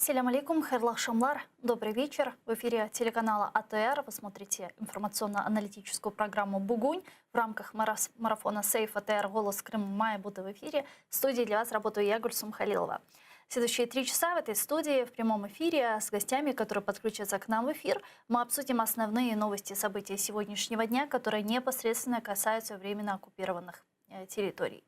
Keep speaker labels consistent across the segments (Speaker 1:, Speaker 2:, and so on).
Speaker 1: Селям алейкум, хайрлах шамлар. Добрый вечер. В эфире телеканала АТР. Вы смотрите информационно-аналитическую программу «Бугунь». В рамках марафона «Сейф АТР. Голос Крыма» мая буду в эфире. В студии для вас работаю я, Гульсум Халилова. Следующие 3 часа в этой студии в прямом эфире с гостями, которые подключатся к нам в эфир, мы обсудим основные новости и события сегодняшнего дня, которые непосредственно касаются временно оккупированных территорий.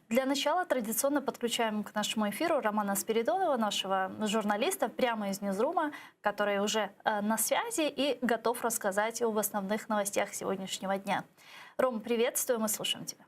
Speaker 1: Для начала традиционно подключаем к нашему эфиру Романа Спиридонова, нашего журналиста, прямо из Ньюзрума, который уже на связи и готов рассказать об основных новостях сегодняшнего дня. Ром, приветствую, мы слушаем тебя.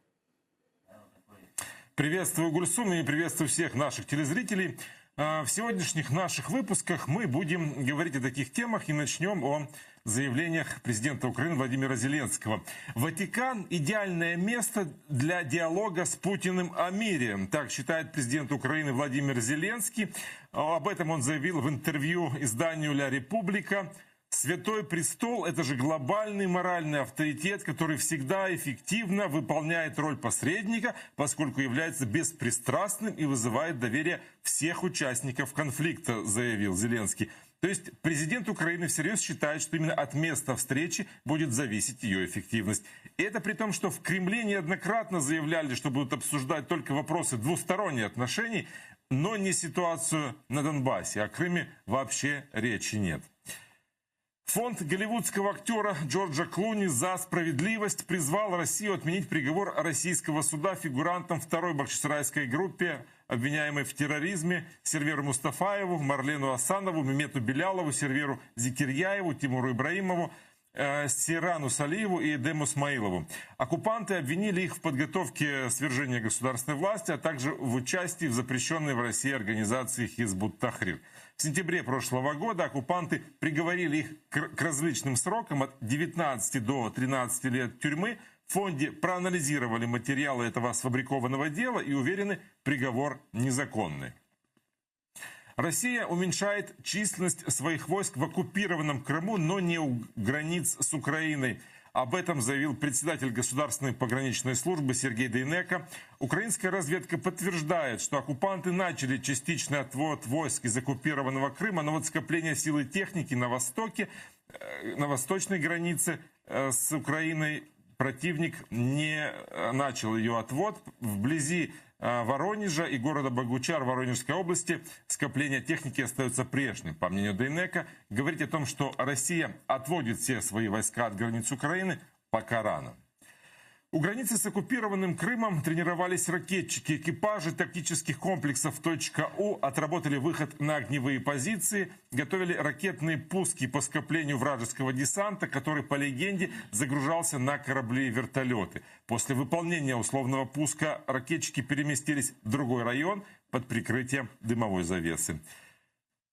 Speaker 2: Приветствую, Гульсум, и приветствую всех наших телезрителей. В сегодняшних наших выпусках мы будем говорить о таких темах и начнем о заявлениях президента Украины Владимира Зеленского. Ватикан – идеальное место для диалога с Путиным о мире. Так считает президент Украины Владимир Зеленский. Об этом он заявил в интервью изданию «Ля Република». Святой престол – это же глобальный моральный авторитет, который всегда эффективно выполняет роль посредника, поскольку является беспристрастным и вызывает доверие всех участников конфликта, заявил Зеленский. То есть президент Украины всерьез считает, что именно от места встречи будет зависеть ее эффективность. И это при том, что в Кремле неоднократно заявляли, что будут обсуждать только вопросы двусторонних отношений, но не ситуацию на Донбассе. О Крыме вообще речи нет. Фонд голливудского актера Джорджа Клуни «За справедливость» призвал Россию отменить приговор российского суда фигурантам второй бахчисарайской группе, обвиняемой в терроризме, Серверу Мустафаеву, Марлену Асанову, Мемету Белялову, Серверу Зикирьяеву, Тимуру Ибраимову, Сирану Салиеву и Эдему Смаилову. Оккупанты обвинили их в подготовке свержения государственной власти, а также в участии в запрещенной в России организации Хизбут Тахрир. В сентябре прошлого года оккупанты приговорили их к различным срокам от 19 до 13 лет тюрьмы. В фонде проанализировали материалы этого сфабрикованного дела и уверены, приговор незаконный. Россия уменьшает численность своих войск в оккупированном Крыму, но не у границ с Украиной. Об этом заявил председатель Государственной пограничной службы Сергей Дейнеко. Украинская разведка подтверждает, что оккупанты начали частичный отвод войск из оккупированного Крыма, но вот скопление сил и техники на востоке, на восточной границе с Украиной противник не начал ее отвод. Вблизи Воронежа и города Богучар Воронежской области скопление техники остается прежним. По мнению Дейнеко, говорить о том, что Россия отводит все свои войска от границ Украины, пока рано. У границы с оккупированным Крымом тренировались ракетчики. Экипажи тактических комплексов «У» отработали выход на огневые позиции, готовили ракетные пуски по скоплению вражеского десанта, который, по легенде, загружался на корабли и вертолеты. После выполнения условного пуска ракетчики переместились в другой район под прикрытием дымовой завесы.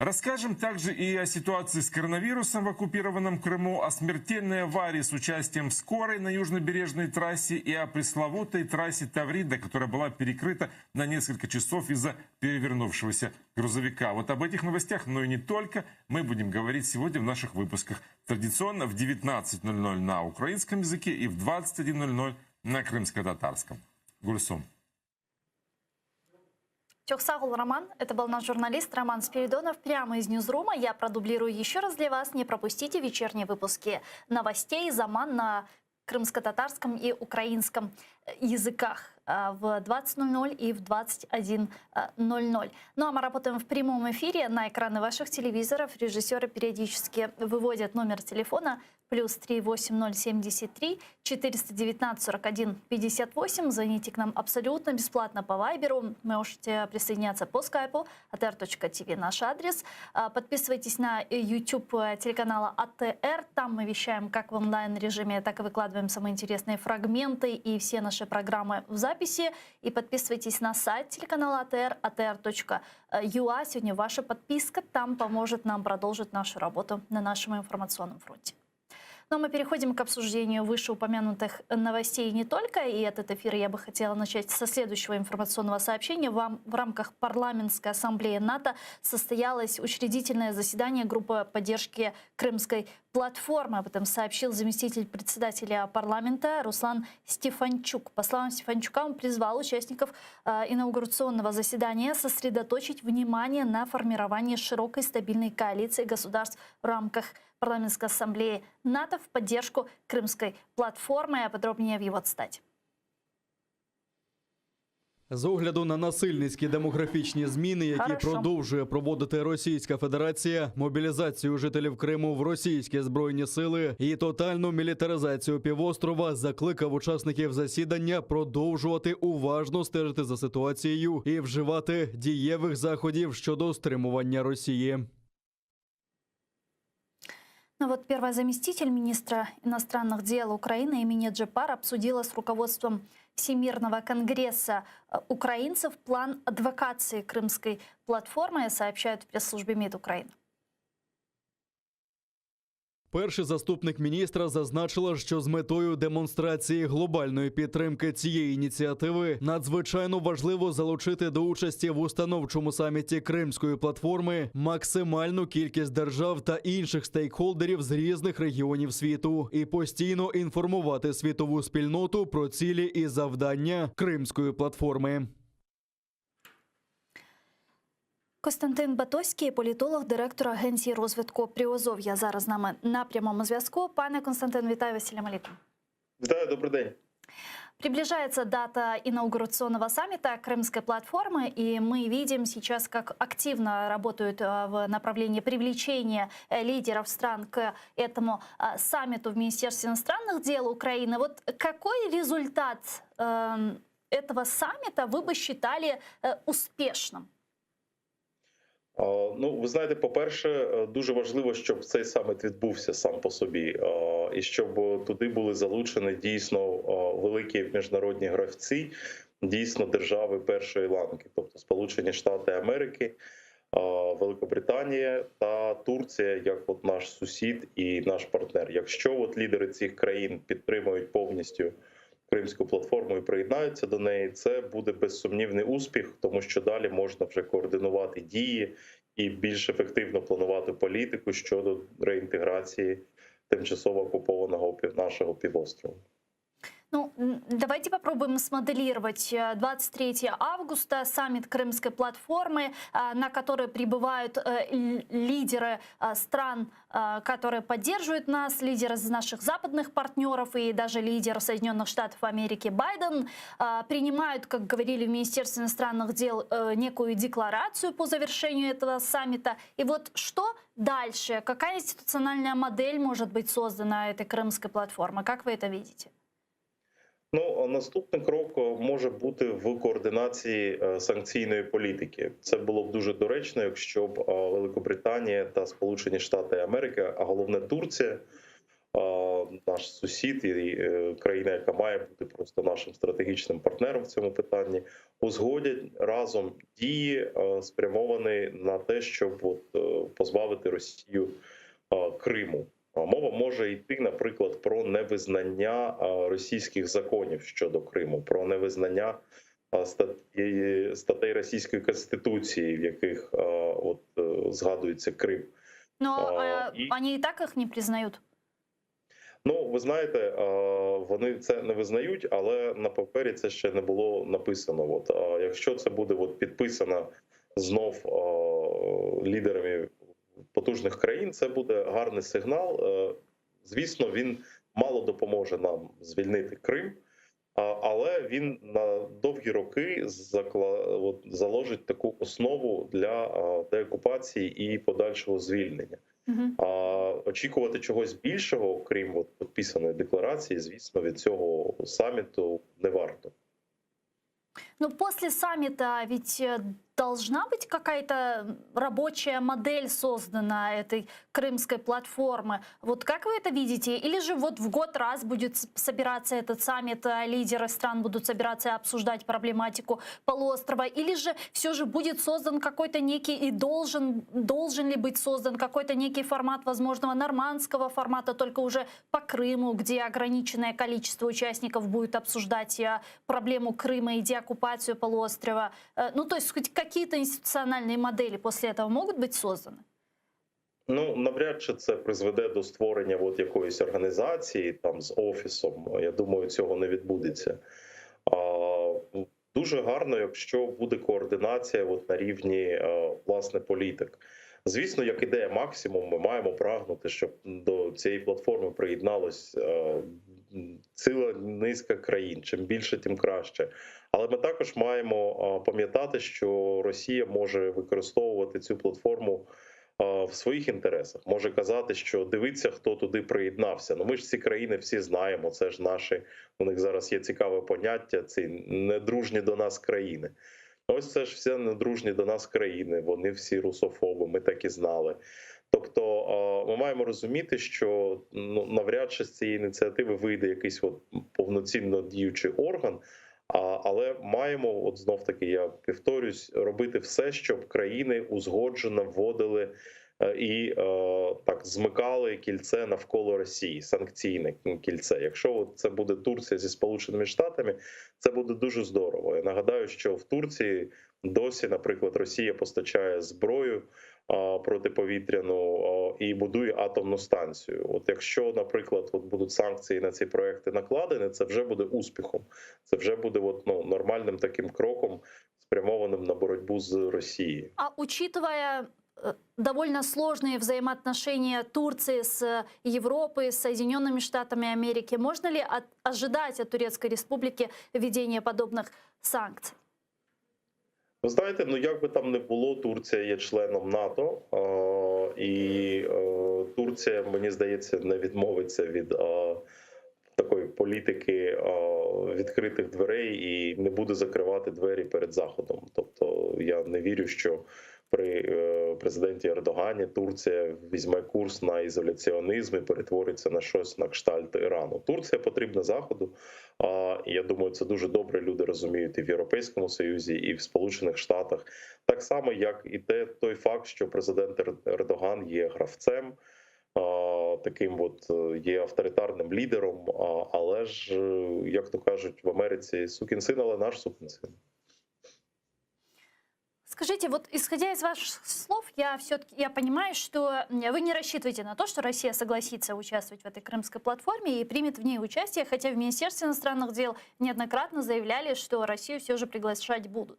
Speaker 2: Расскажем также и о ситуации с коронавирусом в оккупированном Крыму, о смертельной аварии с участием скорой на южнобережной трассе и о пресловутой трассе Таврида, которая была перекрыта на несколько часов из-за перевернувшегося грузовика. Вот об этих новостях, но и не только, мы будем говорить сегодня в наших выпусках. Традиционно в 19:00 на украинском языке и в 21:00 на крымско-татарском. Гульсум.
Speaker 1: Чохсагул Роман, это был наш журналист Роман Спиридонов прямо из Ньюзрума. Я продублирую еще раз для вас. Не пропустите вечерние выпуски новостей «Заман» на крымско-татарском и украинском языках в 20:00 и в 21:00. Ну а мы работаем в прямом эфире на экраны ваших телевизоров. Режиссеры периодически выводят номер телефона +3 8073 419 41 58. Звоните к нам абсолютно бесплатно по Вайберу. Можете присоединяться по скайпу atr.tv, наш адрес. Подписывайтесь на YouTube телеканала АТР. Там мы вещаем как в онлайн-режиме, так и выкладываем самые интересные фрагменты и все наши программы в записи. И подписывайтесь на сайт телеканала АТР, atr.ua. Сегодня ваша подписка там поможет нам продолжить нашу работу на нашем информационном фронте. Но мы переходим к обсуждению вышеупомянутых новостей не только. И этот эфир я бы хотела начать со следующего информационного сообщения. В рамках парламентской ассамблеи НАТО состоялось учредительное заседание группы поддержки Крымской платформы. Об этом сообщил заместитель председателя парламента Руслан Стефанчук. По словам Стефанчука, он призвал участников инаугурационного заседания сосредоточить внимание на формировании широкой стабильной коалиции государств в рамках парламентской ассамблеи НАТО в поддержку Крымской платформи. А подробнее в его цитаті.
Speaker 3: З огляду на насильницькі демографічні зміни, які продовжує проводити Російська Федерація, мобілізацію жителів Криму в російські збройні сили і тотальну мілітаризацію півострова, закликав учасників засідання продовжувати уважно стежити за ситуацією і вживати дієвих заходів щодо стримування Росії.
Speaker 1: Ну вот первый заместитель министра иностранных дел Украины Эмине Джепар обсудила с руководством Всемирного конгресса украинцев план адвокации Крымской платформы, сообщают в пресс-службе МИД Украины.
Speaker 3: Перший заступник міністра зазначила, що з метою демонстрації глобальної підтримки цієї ініціативи надзвичайно важливо залучити до участі в установчому саміті Кримської платформи максимальну кількість держав та інших стейкхолдерів з різних регіонів світу і постійно інформувати світову спільноту про цілі і завдання Кримської платформи.
Speaker 1: Костянтин Батоський, політолог, директор Агенції розвитку Приазов'я, зараз з нами на прямому зв'язку. Пане Константин, вітаю вас, салям алейкум.
Speaker 4: Вітаю, добрий день.
Speaker 1: Приближается дата инаугурационного саммита Крымской платформы, и мы видим сейчас, как активно работают в направлении привлечения лидеров стран к этому саммиту в Министерстве иностранных дел Украины. Вот какой результат этого саммита вы бы считали успешным?
Speaker 4: Ну, ви знаєте, по-перше, дуже важливо, щоб цей саміт відбувся сам по собі, і щоб туди були залучені дійсно великі міжнародні гравці, дійсно держави першої ланки, тобто Сполучені Штати Америки, Великобританія та Турція, як от наш сусід і наш партнер. Якщо от лідери цих країн підтримують повністю Кримську платформу і приєднаються до неї, це буде безсумнівний успіх, тому що далі можна вже координувати дії і більш ефективно планувати політику щодо реінтеграції тимчасово окупованого нашого півострова.
Speaker 1: Ну, давайте попробуем смоделировать 23 августа, саммит Крымской платформы, на который прибывают лидеры стран, которые поддерживают нас, лидеры из наших западных партнеров и даже лидер Соединенных Штатов Америки Байден, принимают, как говорили в Министерстве иностранных дел, некую декларацию по завершению этого саммита. И вот что дальше? Какая институциональная модель может быть создана этой Крымской платформы? Как вы это видите?
Speaker 4: Ну, наступний крок може бути в координації санкційної політики. Це було б дуже доречно, якщо б Великобританія та Сполучені Штати Америки, а головне Турція, наш сусід і країна, яка має бути просто нашим стратегічним партнером в цьому питанні, узгодять разом дії, спрямовані на те, щоб позбавити Росію Криму. Мова може йти, наприклад, про невизнання російських законів щодо Криму, про невизнання статей Російської Конституції, в яких згадується Крим.
Speaker 1: Но вони і так їх не признають.
Speaker 4: Ну, ви знаєте, вони це не визнають, але на папері це ще не було написано. Якщо це буде підписано знов лідерами потужних країн, це буде гарний сигнал. Звісно, він мало допоможе нам звільнити Крим, але він на довгі роки заложить таку основу для деокупації і подальшого звільнення. Очікувати чогось більшого, окрім підписаної декларації, звісно, від цього саміту не варто.
Speaker 1: Ну, после саммита ведь должна быть какая-то рабочая модель создана этой крымской платформы? Вот как вы это видите? Или же вот в год раз будет собираться этот саммит, а лидеры стран будут собираться и обсуждать проблематику полуострова? Или же все же будет создан какой-то некий, и должен ли быть создан какой-то некий формат возможного нормандского формата, только уже по Крыму, где ограниченное количество участников будет обсуждать проблему Крыма и деоккупацию полуострова? Ну, то есть хоть какие-то институциональные модели после этого могут быть созданы?
Speaker 4: Ну, навряд чи це призведе до створення от якоїсь організації там з офісом. Я думаю, цього не відбудеться. Дуже гарно, якщо буде координація от на рівні власне політик. Звісно, як ідея максимум, ми маємо прагнути, щоб до цієї платформи приєдналось ціла низка країн. Чим більше, тим краще. Але ми також маємо пам'ятати, що Росія може використовувати цю платформу в своїх інтересах. Може казати, що дивіться, хто туди приєднався. Ну ми ж ці країни всі знаємо, це ж наші, у них зараз є цікаве поняття, ці недружні до нас країни. Ось це ж всі недружні до нас країни, вони всі русофоби, ми так і знали. Тобто ми маємо розуміти, що навряд чи з цієї ініціативи вийде якийсь от повноцінно діючий орган, але маємо, от знов-таки, я повторюсь, робити все, щоб країни узгоджено вводили і так змикали кільце навколо Росії, санкційне кільце. Якщо це буде Турція зі Сполученими Штатами, це буде дуже здорово. Я нагадаю, що в Турції досі, наприклад, Росія постачає зброю протиповітряну і будує атомну станцію. От якщо, наприклад, от будуть санкції на ці проекти накладені, це вже буде успіхом. Це вже буде нормальним таким кроком, спрямованим на боротьбу з Росією.
Speaker 1: А учитывая довольно сложные взаимоотношения Турции с Европой, с Соединенными Штатами Америки, можно ли ожидать от Турецкой Республики введения подобных санкций?
Speaker 4: Ви знаєте, ну як би там не було, Турція є членом НАТО, і Турція, мені здається, не відмовиться від такої політики відкритих дверей і не буде закривати двері перед Заходом. Тобто я не вірю, що при президенті Ердогані Турція візьме курс на ізоляціонізм і перетвориться на щось на кшталт Ірану. Турція потрібна Заходу. І я думаю, це дуже добре люди розуміють і в Європейському Союзі, і в Сполучених Штатах. Так само, як і той факт, що президент Ердоган є гравцем, таким от є авторитарним лідером, але ж, як то кажуть в Америці, сукин син, але наш сукин син.
Speaker 1: Скажите, вот исходя из ваших слов, я понимаю, что вы не рассчитываете на то, что Россия согласится участвовать в этой крымской платформе и примет в ней участие, хотя в Министерстве иностранных дел неоднократно заявляли, что Россию все же приглашать будут.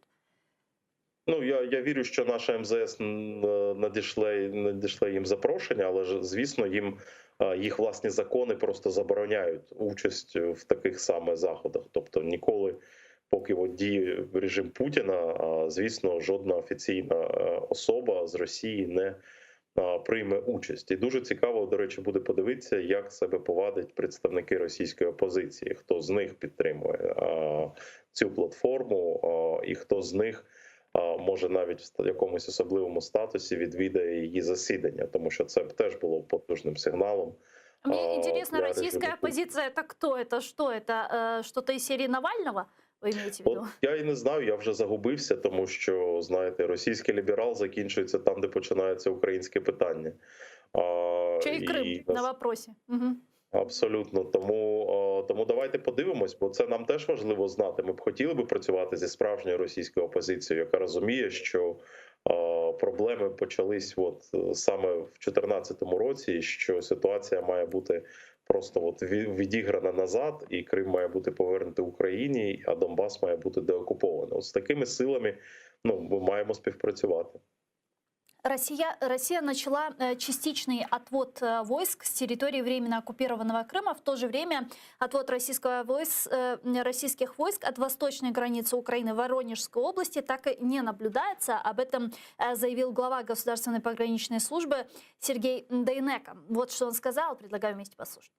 Speaker 4: Ну, я вірю, що наша МЗС надійшле їм запрошення, але ж, звісно, їх власні закони просто забороняють участь в таких саме заходах. Тобто ніколи, поки діє режим Путіна, звісно, жодна офіційна особа з Росії не прийме участь. І дуже цікаво, до речі, буде подивитися, як себе повадять представники російської опозиції, хто з них підтримує цю платформу і хто з них може навіть в якомусь особливому статусі відвідає її засідання, тому що це теж було потужним сигналом.
Speaker 1: Мне интересно, российская оппозиция — это кто? Это что? Это что-то из серии Навального? Ви маєте в виду?
Speaker 4: Я і не знаю, я вже загубився, тому що, знаєте, російський ліберал закінчується там, де починається українське питання.
Speaker 1: Чи і Крим на вопросі. Угу.
Speaker 4: Абсолютно. Тому давайте подивимось, бо це нам теж важливо знати. Ми б хотіли би працювати зі справжньою російською опозицією, яка розуміє, що проблеми почались саме в 2014 році, і що ситуація має бути просто відіграна назад, і Крим має бути повернутий Україні, а Донбас має бути деокупований. З такими силами ми маємо співпрацювати.
Speaker 1: Россия начала частичный отвод войск с территории временно оккупированного Крыма. В то же время отвод российских войск от восточной границы Украины в Воронежской области так и не наблюдается. Об этом заявил глава Государственной пограничной службы Сергей Дейнеко. Вот что он сказал, предлагаю вместе послушать.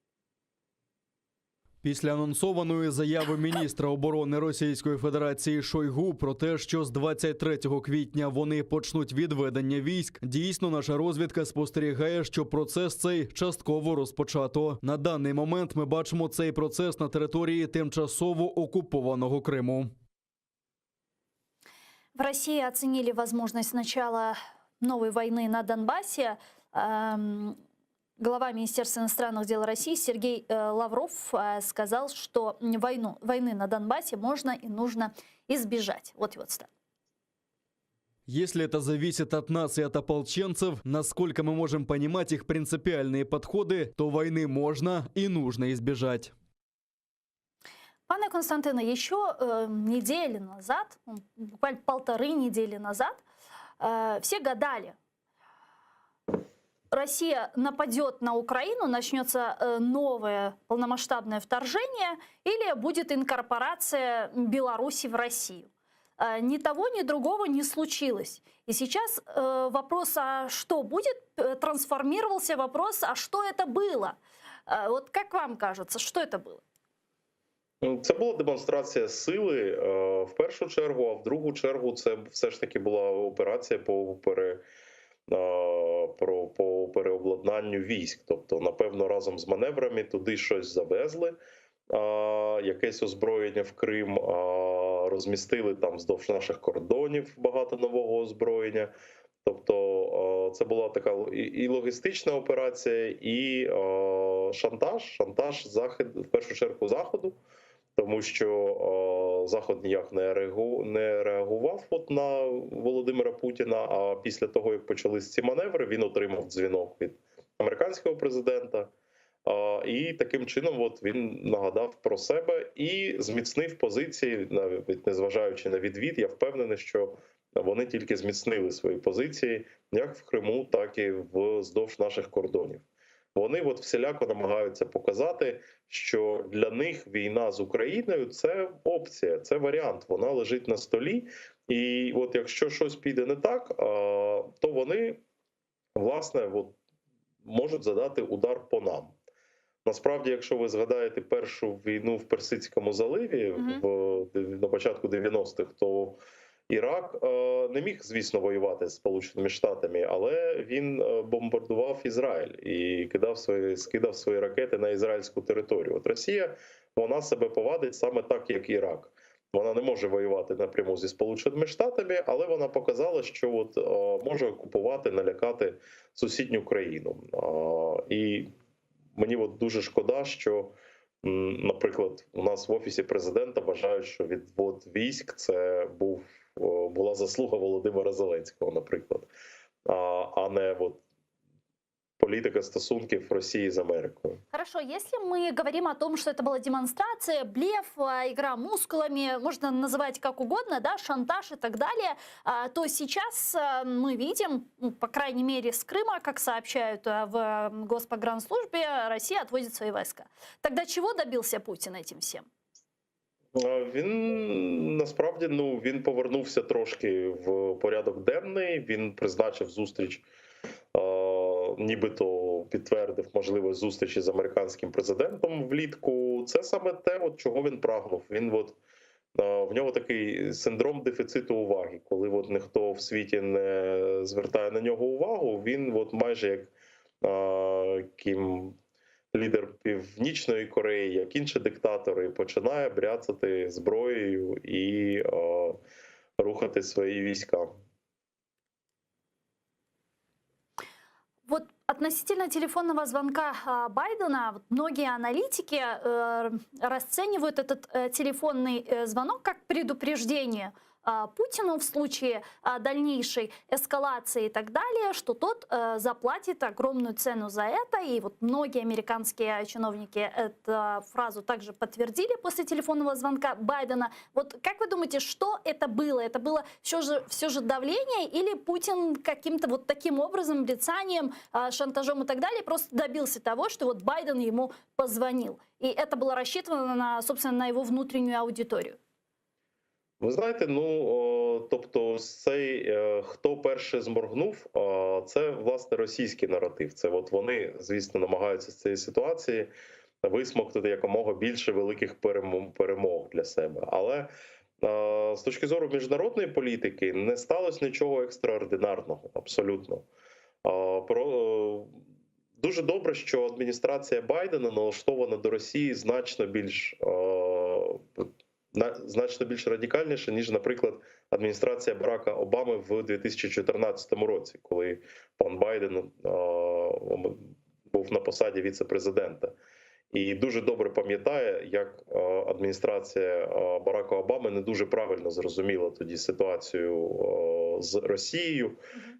Speaker 3: Після анонсованої заяви міністра оборони Російської Федерації Шойгу про те, що з 23 квітня вони почнуть відведення військ, дійсно наша розвідка спостерігає, що процес цей частково розпочато. На даний момент ми бачимо цей процес на території тимчасово окупованого Криму.
Speaker 1: В России оценили возможность начала новой войны на Донбассе. Глава Министерства иностранных дел России Сергей Лавров сказал, что войны на Донбассе можно и нужно избежать. Вот его цитата.
Speaker 3: Если это зависит от нас и от ополченцев, насколько мы можем понимать их принципиальные подходы, то войны можно и нужно избежать.
Speaker 1: Пане Константине, еще недели назад, буквально 1,5 недели назад, все гадали, Россия нападет на Украину, начнется новое полномасштабное вторжение или будет инкорпорация Беларуси в Россию. Ни того, ни другого не случилось. И сейчас вопрос, а что будет, трансформировался в вопрос, а что это было? Вот как вам кажется, что это было?
Speaker 4: Це була демонстрація сили в першу чергу, а в другу чергу це все ж таки була операція по переобладнанню військ. Тобто, напевно, разом з маневрами туди щось завезли, якесь озброєння в Крим, розмістили там вздовж наших кордонів багато нового озброєння. Тобто це була така і логістична операція, і шантаж в першу чергу Заходу, тому що Захід ніяк не реагував на Володимира Путіна, а після того, як почались ці маневри, він отримав дзвінок від американського президента, і таким чином він нагадав про себе і зміцнив позиції, навіть незважаючи на відвід. Я впевнений, що вони тільки зміцнили свої позиції як в Криму, так і вздовж наших кордонів. Вони всіляко намагаються показати, що для них війна з Україною – це опція, це варіант, вона лежить на столі. І якщо щось піде не так, то вони, власне, можуть задати удар по нам. Насправді, якщо ви згадаєте першу війну в Персидському заливі на початку 90-х, то Ірак не міг, звісно, воювати з Сполученими Штатами, але він бомбардував Ізраїль і скидав свої ракети на ізраїльську територію. Росія, вона себе повадить саме так, як Ірак. Вона не може воювати напряму зі Сполученими Штатами, але вона показала, що може окупувати, налякати сусідню країну. І мені дуже шкода, що, наприклад, у нас в Офісі Президента вважають, що відвод військ – це була заслуга Володимира Зеленського, наприклад, а не политика стосунків Росії з Америкою.
Speaker 1: Хорошо, если мы говорим о том, что это была демонстрация, блеф, игра мускулами, можно называть как угодно, да, шантаж и так далее, то сейчас мы видим, по крайней мере, с Крыма, как сообщают в Госпогранслужбе, Россия отводит свои войска. Тогда чего добился Путин этим всем?
Speaker 4: Він, насправді, він повернувся трошки в порядок денний, він призначив зустріч, нібито підтвердив можливість зустрічі з американським президентом влітку. Це саме те, чого він прагнув. В нього такий синдром дефіциту уваги, коли ніхто в світі не звертає на нього увагу, він майже як лідер Північної Кореї, як інші диктатори, починає бряцати зброєю і рухати свої війська.
Speaker 1: Относительно телефонного звонка Байдена, многие аналитики расценивают этот телефонный звонок как предупреждение Путину в случае дальнейшей эскалации и так далее, что тот заплатит огромную цену за это. И многие американские чиновники эту фразу также подтвердили после телефонного звонка Байдена. Как вы думаете, что это было? Это было все же давление или Путин каким-то таким образом, брецанием, шантажом и так далее просто добился того, что Байден ему позвонил? И это было рассчитано, собственно, на его внутреннюю аудиторию.
Speaker 4: Ви знаєте, тобто цей «хто перший зморгнув» – це, власне, російський наратив. Це вони, звісно, намагаються з цієї ситуації висмоктати якомога більше великих перемог для себе. Але з точки зору міжнародної політики не сталося нічого екстраординарного, абсолютно. Дуже добре, що адміністрація Байдена налаштована до Росії значно більш радикальніше, ніж, наприклад, адміністрація Барака Обами в 2014 році, коли пан Байден був на посаді віце-президента. І дуже добре пам'ятає, як адміністрація Барака Обами не дуже правильно зрозуміла тоді ситуацію з Росією,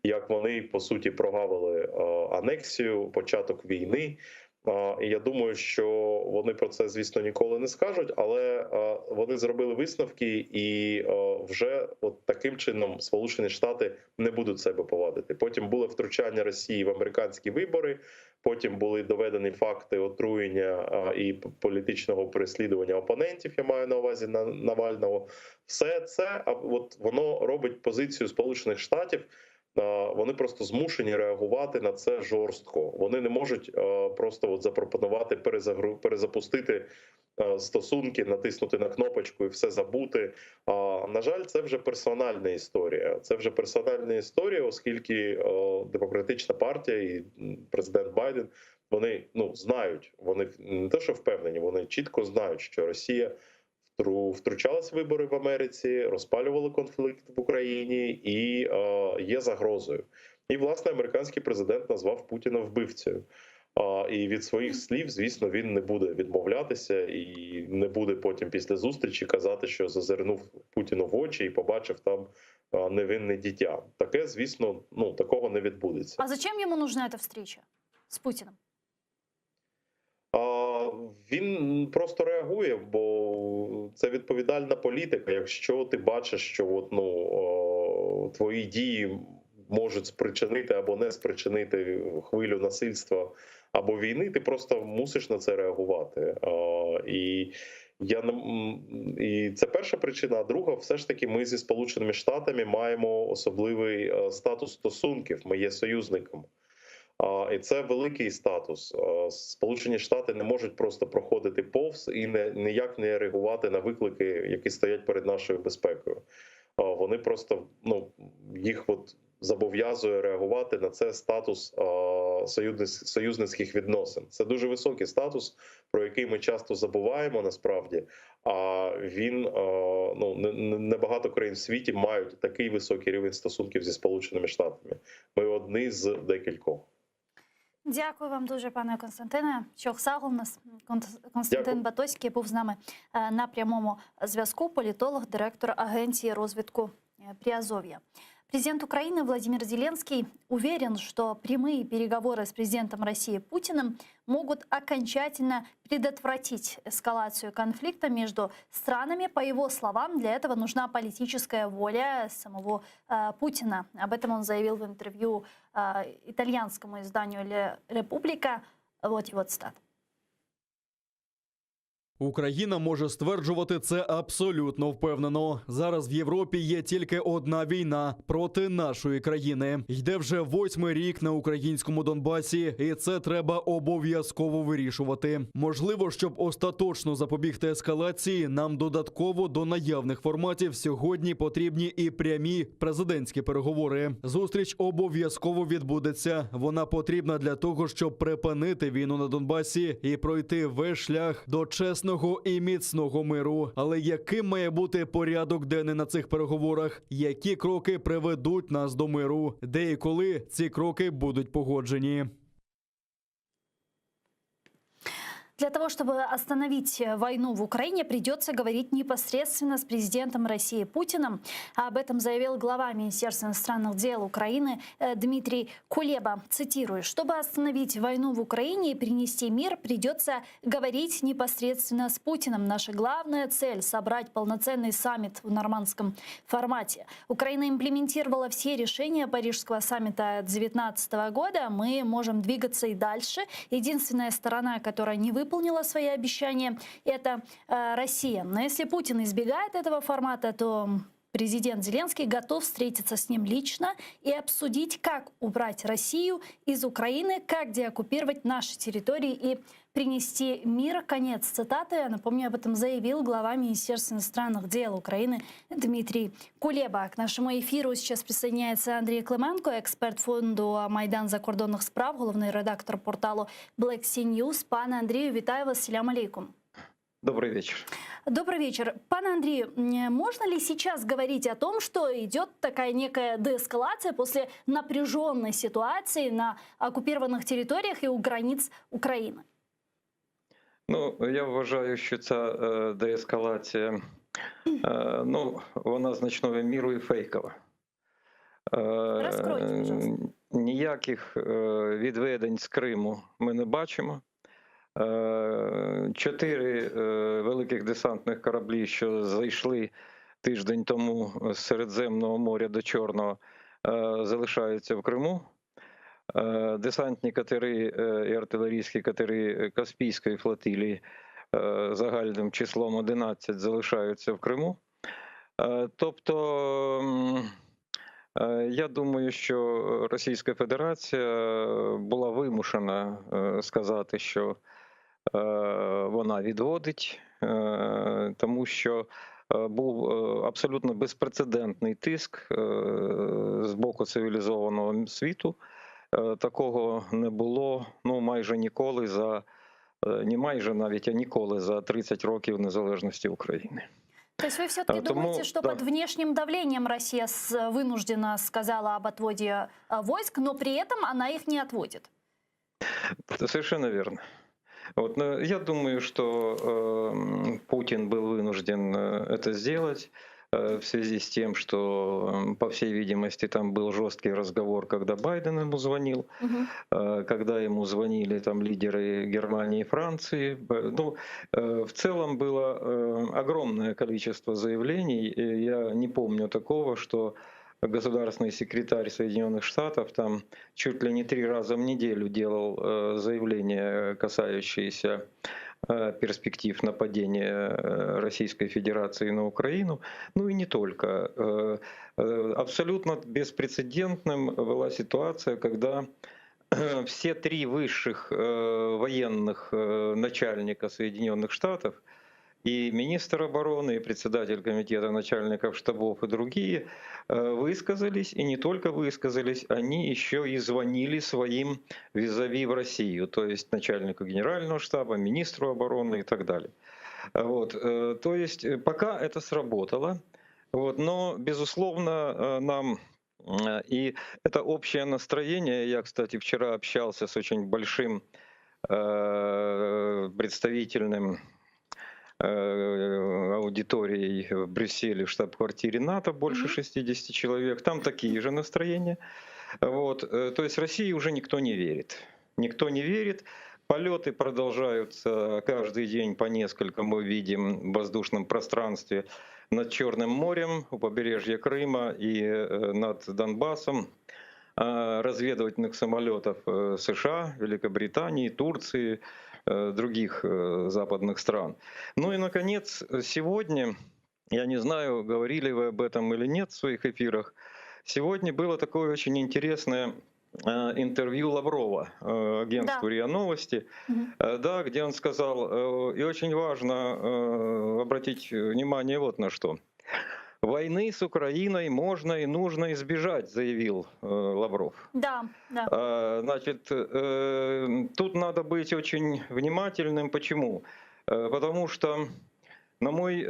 Speaker 4: як вони, по суті, прогавили анексію, початок війни. І я думаю, що вони про це, звісно, ніколи не скажуть, але вони зробили висновки, і вже от таким чином Сполучені Штати не будуть себе повадити. Потім було втручання Росії в американські вибори, потім були доведені факти отруєння і політичного переслідування опонентів, я маю на увазі Навального. Все це от воно робить позицію Сполучених Штатів. Вони просто змушені реагувати на це жорстко. Вони не можуть просто от запропонувати перезапустити стосунки, натиснути на кнопочку і все забути. На жаль, це вже персональна історія. Це вже персональна історія, оскільки демократична партія і президент Байден, вони знають, вони не те, що впевнені, вони чітко знають, що Росія втручалась в вибори в Америці, розпалювала конфлікт в Україні і є загрозою. І, власне, американський президент назвав Путіна вбивцею. І від своїх слів, звісно, він не буде відмовлятися і не буде потім після зустрічі казати, що зазирнув Путіну в очі і побачив там невинне дитя. Таке, звісно, такого не відбудеться.
Speaker 1: А зачем йому нужна ця встреча з Путіним?
Speaker 4: Він просто реагує, бо це відповідальна політика. Якщо ти бачиш, що твої дії можуть спричинити або не спричинити хвилю насильства або війни, ти просто мусиш на це реагувати. І це перша причина. А друга, все ж таки, ми зі Сполученими Штатами маємо особливий статус стосунків. Ми є союзником. І це великий статус. Сполучені Штати не можуть просто проходити повз і ніяк не реагувати на виклики, які стоять перед нашою безпекою. Вони просто, їх зобов'язує реагувати на це статус союзницьких відносин. Це дуже високий статус, про який ми часто забуваємо насправді. А він, небагато країн в світі мають такий високий рівень стосунків зі Сполученими Штатами. Ми одні з декількох.
Speaker 1: Дякую вам дуже, пане Константине. Чохсагу у нас Константин Батоський був з нами на прямому зв'язку. Політолог, директор агенції розвитку Приазовья. Президент Украины Владимир Зеленский уверен, что прямые переговоры с президентом России Путиным могут окончательно предотвратить эскалацию конфликта между странами. По его словам, для этого нужна политическая воля самого Путина. Об этом он заявил в интервью итальянскому изданию «Ле Република». Вот его цитата.
Speaker 3: Україна може стверджувати це абсолютно впевнено. Зараз в Європі є тільки одна війна проти нашої країни. Йде вже 8-й рік на українському Донбасі, і це треба обов'язково вирішувати. Можливо, щоб остаточно запобігти ескалації, нам додатково до наявних форматів сьогодні потрібні і прямі президентські переговори. Зустріч обов'язково відбудеться. Вона потрібна для того, щоб припинити війну на Донбасі і пройти весь шлях до чесного і міцного миру. Але яким має бути порядок денний на цих переговорах? Які кроки приведуть нас до миру? Де і коли ці кроки будуть погоджені?
Speaker 1: Для того, чтобы остановить войну в Украине, придется говорить непосредственно с президентом России Путиным. Об этом заявил глава Министерства иностранных дел Украины Дмитрий Кулеба. Цитирую: «Чтобы остановить войну в Украине и принести мир, придется говорить непосредственно с Путиным. Наша главная цель – собрать полноценный саммит в нормандском формате. Украина имплементировала все решения Парижского саммита 2019 года. Мы можем двигаться и дальше. Единственная сторона, которая не выполнила свои обещания, это Россия. Но если Путин избегает этого формата, то президент Зеленский готов встретиться с ним лично и обсудить, как убрать Россию из Украины, как деоккупировать наши территории и принести мир. Конец цитаты. Я напомню, об этом заявил глава Министерства иностранных дел Украины Дмитрий Кулеба. К нашему эфиру сейчас присоединяется Андрей Клименко, эксперт фонду «Майдан закордонних справ», головний редактор порталу Black Sea News. Пане Андрію, вітаю вас. Селям алейкум.
Speaker 5: Добрый вечер.
Speaker 1: Добрый вечер. Пане Андрей, можно ли сейчас говорить о том, что идет такая некая деэскалация после напряженной ситуации на оккупированных территориях и у границ Украины?
Speaker 5: Ну, я вважаю, що ця деескалація, вона значною мірою фейкова.
Speaker 1: Розкройте, пожалуйста.
Speaker 5: Ніяких відведень з Криму ми не бачимо. 4 великих десантних кораблі, що зайшли тиждень тому з Середземного моря до Чорного, залишаються в Криму. Десантні катери і артилерійські катери Каспійської флотилії загальним числом 11 залишаються в Криму. Тобто, я думаю, що Російська Федерація була вимушена сказати, що вона відводить, тому що був абсолютно безпрецедентний тиск з боку цивілізованого світу. Такого не було майже ніколи ніколи за 30 років незалежності України.
Speaker 1: То есть вы все-таки думаете, что под внешним давлением Россия вынуждена сказала об отводе войск, но при этом она их не отводит?
Speaker 5: Совершенно верно. Я думаю, что Путин был вынужден это сделать в связи с тем, что, по всей видимости, там был жесткий разговор, когда Байден ему звонил, когда ему звонили там лидеры Германии и Франции. В целом было огромное количество заявлений. Я не помню такого, что государственный секретарь Соединенных Штатов там чуть ли не 3 раза в неделю делал заявления, касающиеся перспектив нападения Российской Федерации на Украину, и не только. Абсолютно беспрецедентным была ситуация, когда все 3 высших военных начальника Соединенных Штатов, и министр обороны, и председатель комитета начальников штабов, и другие высказались, и не только высказались, они еще и звонили своим визави в Россию, то есть начальнику генерального штаба, министру обороны и так далее. То есть пока это сработало, но, безусловно, нам и это общее настроение, я, кстати, вчера общался с очень большим представительным аудиторией в Брюсселе, в штаб-квартире НАТО, больше 60 человек, там такие же настроения. То есть России уже никто не верит. Никто не верит. Полеты продолжаются каждый день по несколько, мы видим, в воздушном пространстве над Черным морем, у побережья Крыма и над Донбассом. Разведывательных самолетов США, Великобритании, Турции, других западных стран. И, наконец, сегодня, я не знаю, говорили вы об этом или нет в своих эфирах, сегодня было такое очень интересное интервью Лаврова агентству РИА Новости, где он сказал, и очень важно обратить внимание вот на что. «Войны с Украиной можно и нужно избежать», заявил Лавров.
Speaker 1: Да.
Speaker 5: Значит, тут надо быть очень внимательным. Почему? Потому что, на мой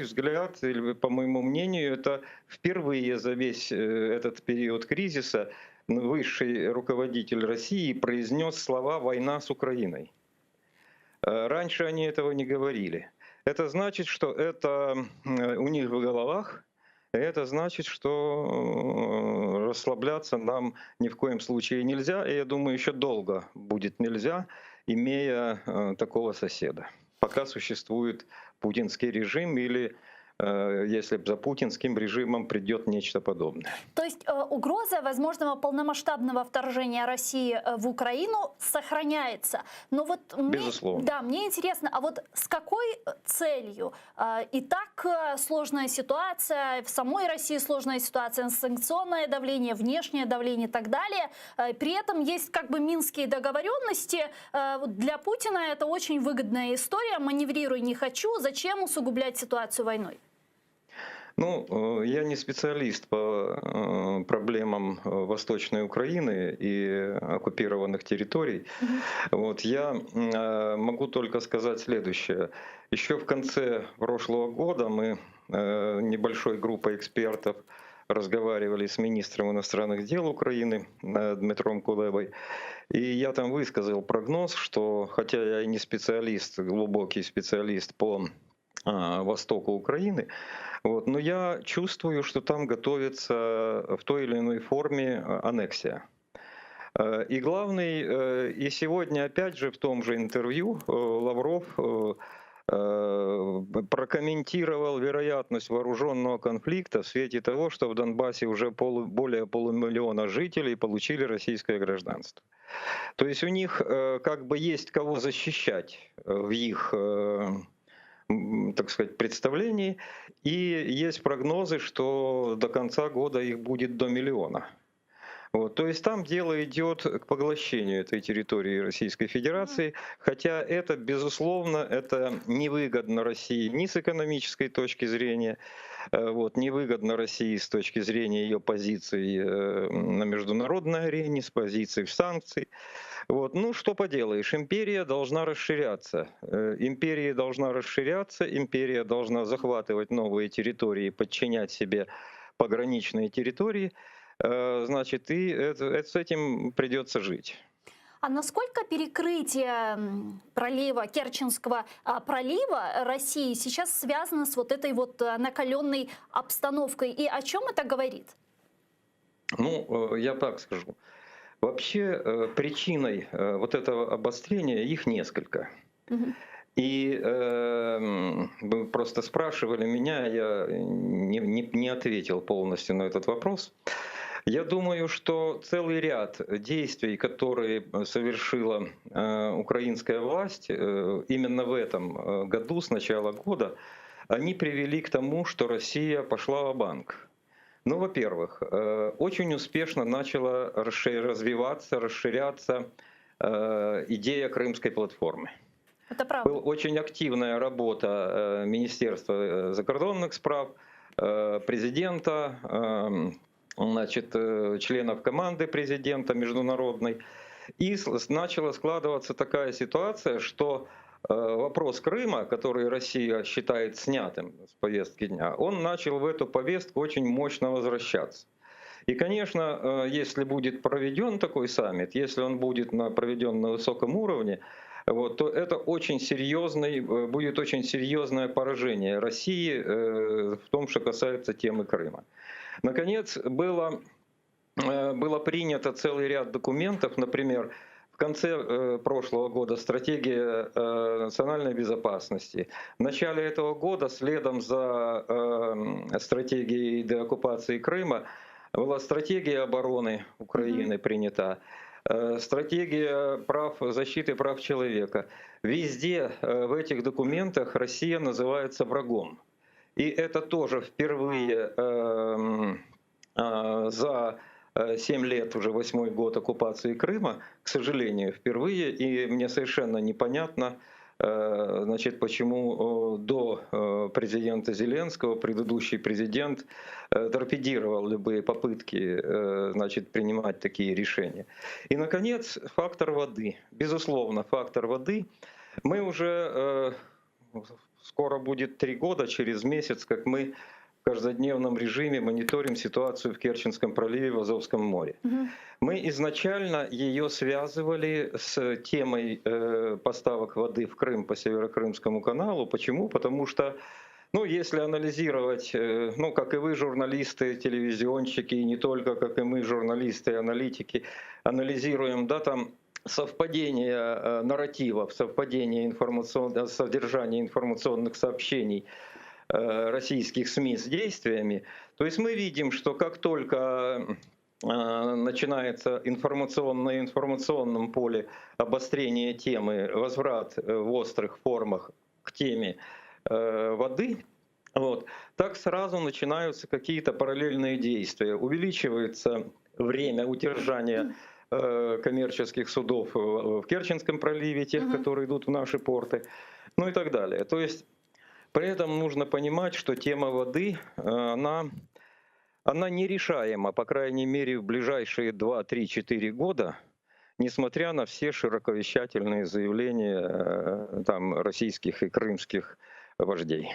Speaker 5: взгляд, или по моему мнению, это впервые за весь этот период кризиса высший руководитель России произнес слова «война с Украиной». Раньше они этого не говорили. Это значит, что это у них в головах, и это значит, что расслабляться нам ни в коем случае нельзя, и я думаю, еще долго будет нельзя, имея такого соседа. Пока существует путинский режим или если за путинским режимом придет нечто подобное.
Speaker 1: То есть угроза возможного полномасштабного вторжения России в Украину сохраняется. Но вот
Speaker 5: Безусловно.
Speaker 1: Да, мне интересно, а вот с какой целью? И так сложная ситуация, в самой России сложная ситуация, санкционное давление, внешнее давление и так далее. При этом есть как бы минские договоренности. Для Путина это очень выгодная история. Маневрируй не хочу. Зачем усугублять ситуацию войной?
Speaker 5: Ну, я не специалист по проблемам Восточной Украины и оккупированных территорий. Вот, я могу только сказать следующее. Еще в конце прошлого года мы небольшой группой экспертов разговаривали с министром иностранных дел Украины Дмитром Кулебой. И я там высказал прогноз, что, хотя я и не специалист, глубокий специалист по востоку Украины, вот, но я чувствую, что там готовится в той или иной форме аннексия. И главный, и сегодня опять же в том же интервью Лавров прокомментировал вероятность вооруженного конфликта в свете того, что в Донбассе уже более полумиллиона жителей получили российское гражданство. То есть у них как бы есть кого защищать в их, так сказать, представлении, и есть прогнозы, что до конца года их будет до миллиона. Вот, то есть там дело идет к поглощению этой территории Российской Федерации, хотя это, безусловно, это невыгодно России ни с экономической точки зрения, вот, невыгодно России с точки зрения ее позиций на международной арене, с позиций в санкций. Вот. Ну, что поделаешь, империя должна расширяться. Империя должна расширяться, империя должна захватывать новые территории, подчинять себе пограничные территории. Значит, и с этим придется жить.
Speaker 1: А насколько перекрытие пролива, Керченского пролива России сейчас связано с вот этой вот накаленной обстановкой? И о чем это говорит?
Speaker 5: Ну, я так скажу. Вообще причиной вот этого обострения их несколько. И вы просто спрашивали меня, я не ответил полностью на этот вопрос. Я думаю, что целый ряд действий, которые совершила украинская власть именно в этом году, с начала года, они привели к тому, что Россия пошла ва-банк. Ну, во-первых, очень успешно начала развиваться, расширяться идея Крымской платформы.
Speaker 1: Это правда.
Speaker 5: Была очень активная работа Министерства закордонных справ, президента, значит, членов команды президента международной. И начала складываться такая ситуация, что вопрос Крыма, который Россия считает снятым с повестки дня, он начал в эту повестку очень мощно возвращаться. И, конечно, если будет проведен такой саммит, если он будет проведен на высоком уровне, вот, то это будет очень серьезное поражение России в том, что касается темы Крыма. Наконец, было принято целый ряд документов, например, в конце прошлого года стратегия национальной безопасности. В начале этого года, следом за стратегией деоккупации Крыма, была стратегия обороны Украины принята, стратегия защиты прав человека. Везде в этих документах Россия называется врагом. И это тоже впервые за 7 лет, уже 8-й год оккупации Крыма, к сожалению, впервые. И мне совершенно непонятно, значит, почему до президента Зеленского предыдущий президент торпедировал любые попытки, значит, принимать такие решения. И, наконец, фактор воды. Безусловно, фактор воды. Мы уже скоро будет 3 года, через месяц, как мы в каждодневном режиме мониторим ситуацию в Керченском проливе в Азовском море. Мы изначально ее связывали с темой поставок воды в Крым по Северокрымскому каналу. Почему? Потому что, ну, если анализировать, ну, как и вы, журналисты, телевизионщики, и не только, как и мы, журналисты и аналитики, анализируем, да, там совпадение нарративов, совпадение содержания информационных сообщений российских СМИ с действиями. То есть мы видим, что как только начинается на информационном поле обострение темы, возврат в острых формах к теме воды, вот, так сразу начинаются какие-то параллельные действия. Увеличивается время удержания коммерческих судов в Керченском проливе, тех, которые идут в наши порты, ну и так далее. То есть при этом нужно понимать, что тема воды, она нерешаема, по крайней мере, в ближайшие 2, 3, 4 года, несмотря на все широковещательные заявления там, российских и крымских вождей.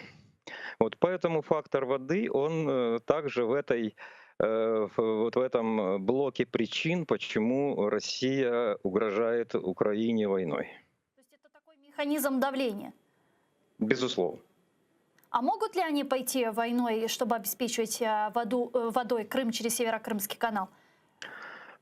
Speaker 5: Вот поэтому фактор воды, он также вот в этом блоке причин, почему Россия угрожает Украине войной.
Speaker 1: То есть это такой механизм давления?
Speaker 5: Безусловно.
Speaker 1: А могут ли они пойти войной, чтобы обеспечивать водой Крым через Северокрымский канал?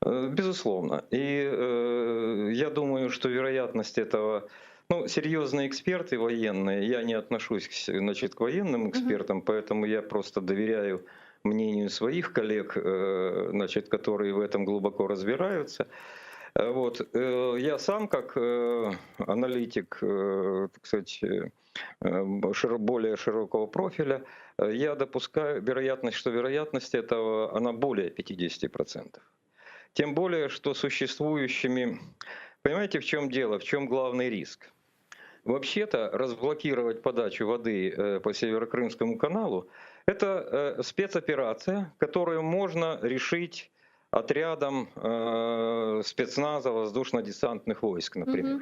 Speaker 5: Безусловно. И я думаю, что вероятность этого... Ну, серьезные эксперты военные, я не отношусь, значит, к военным экспертам, поэтому я просто доверяю мнению своих коллег, значит, которые в этом глубоко разбираются. Вот. Я сам, как аналитик, так сказать, более широкого профиля, я допускаю вероятность, что вероятность этого, она более 50%. Тем более, что существующими... Понимаете, в чем дело, в чем главный риск? Вообще-то разблокировать подачу воды по Северокрымскому каналу – это спецоперация, которую можно решить отрядом спецназа воздушно-десантных войск, например.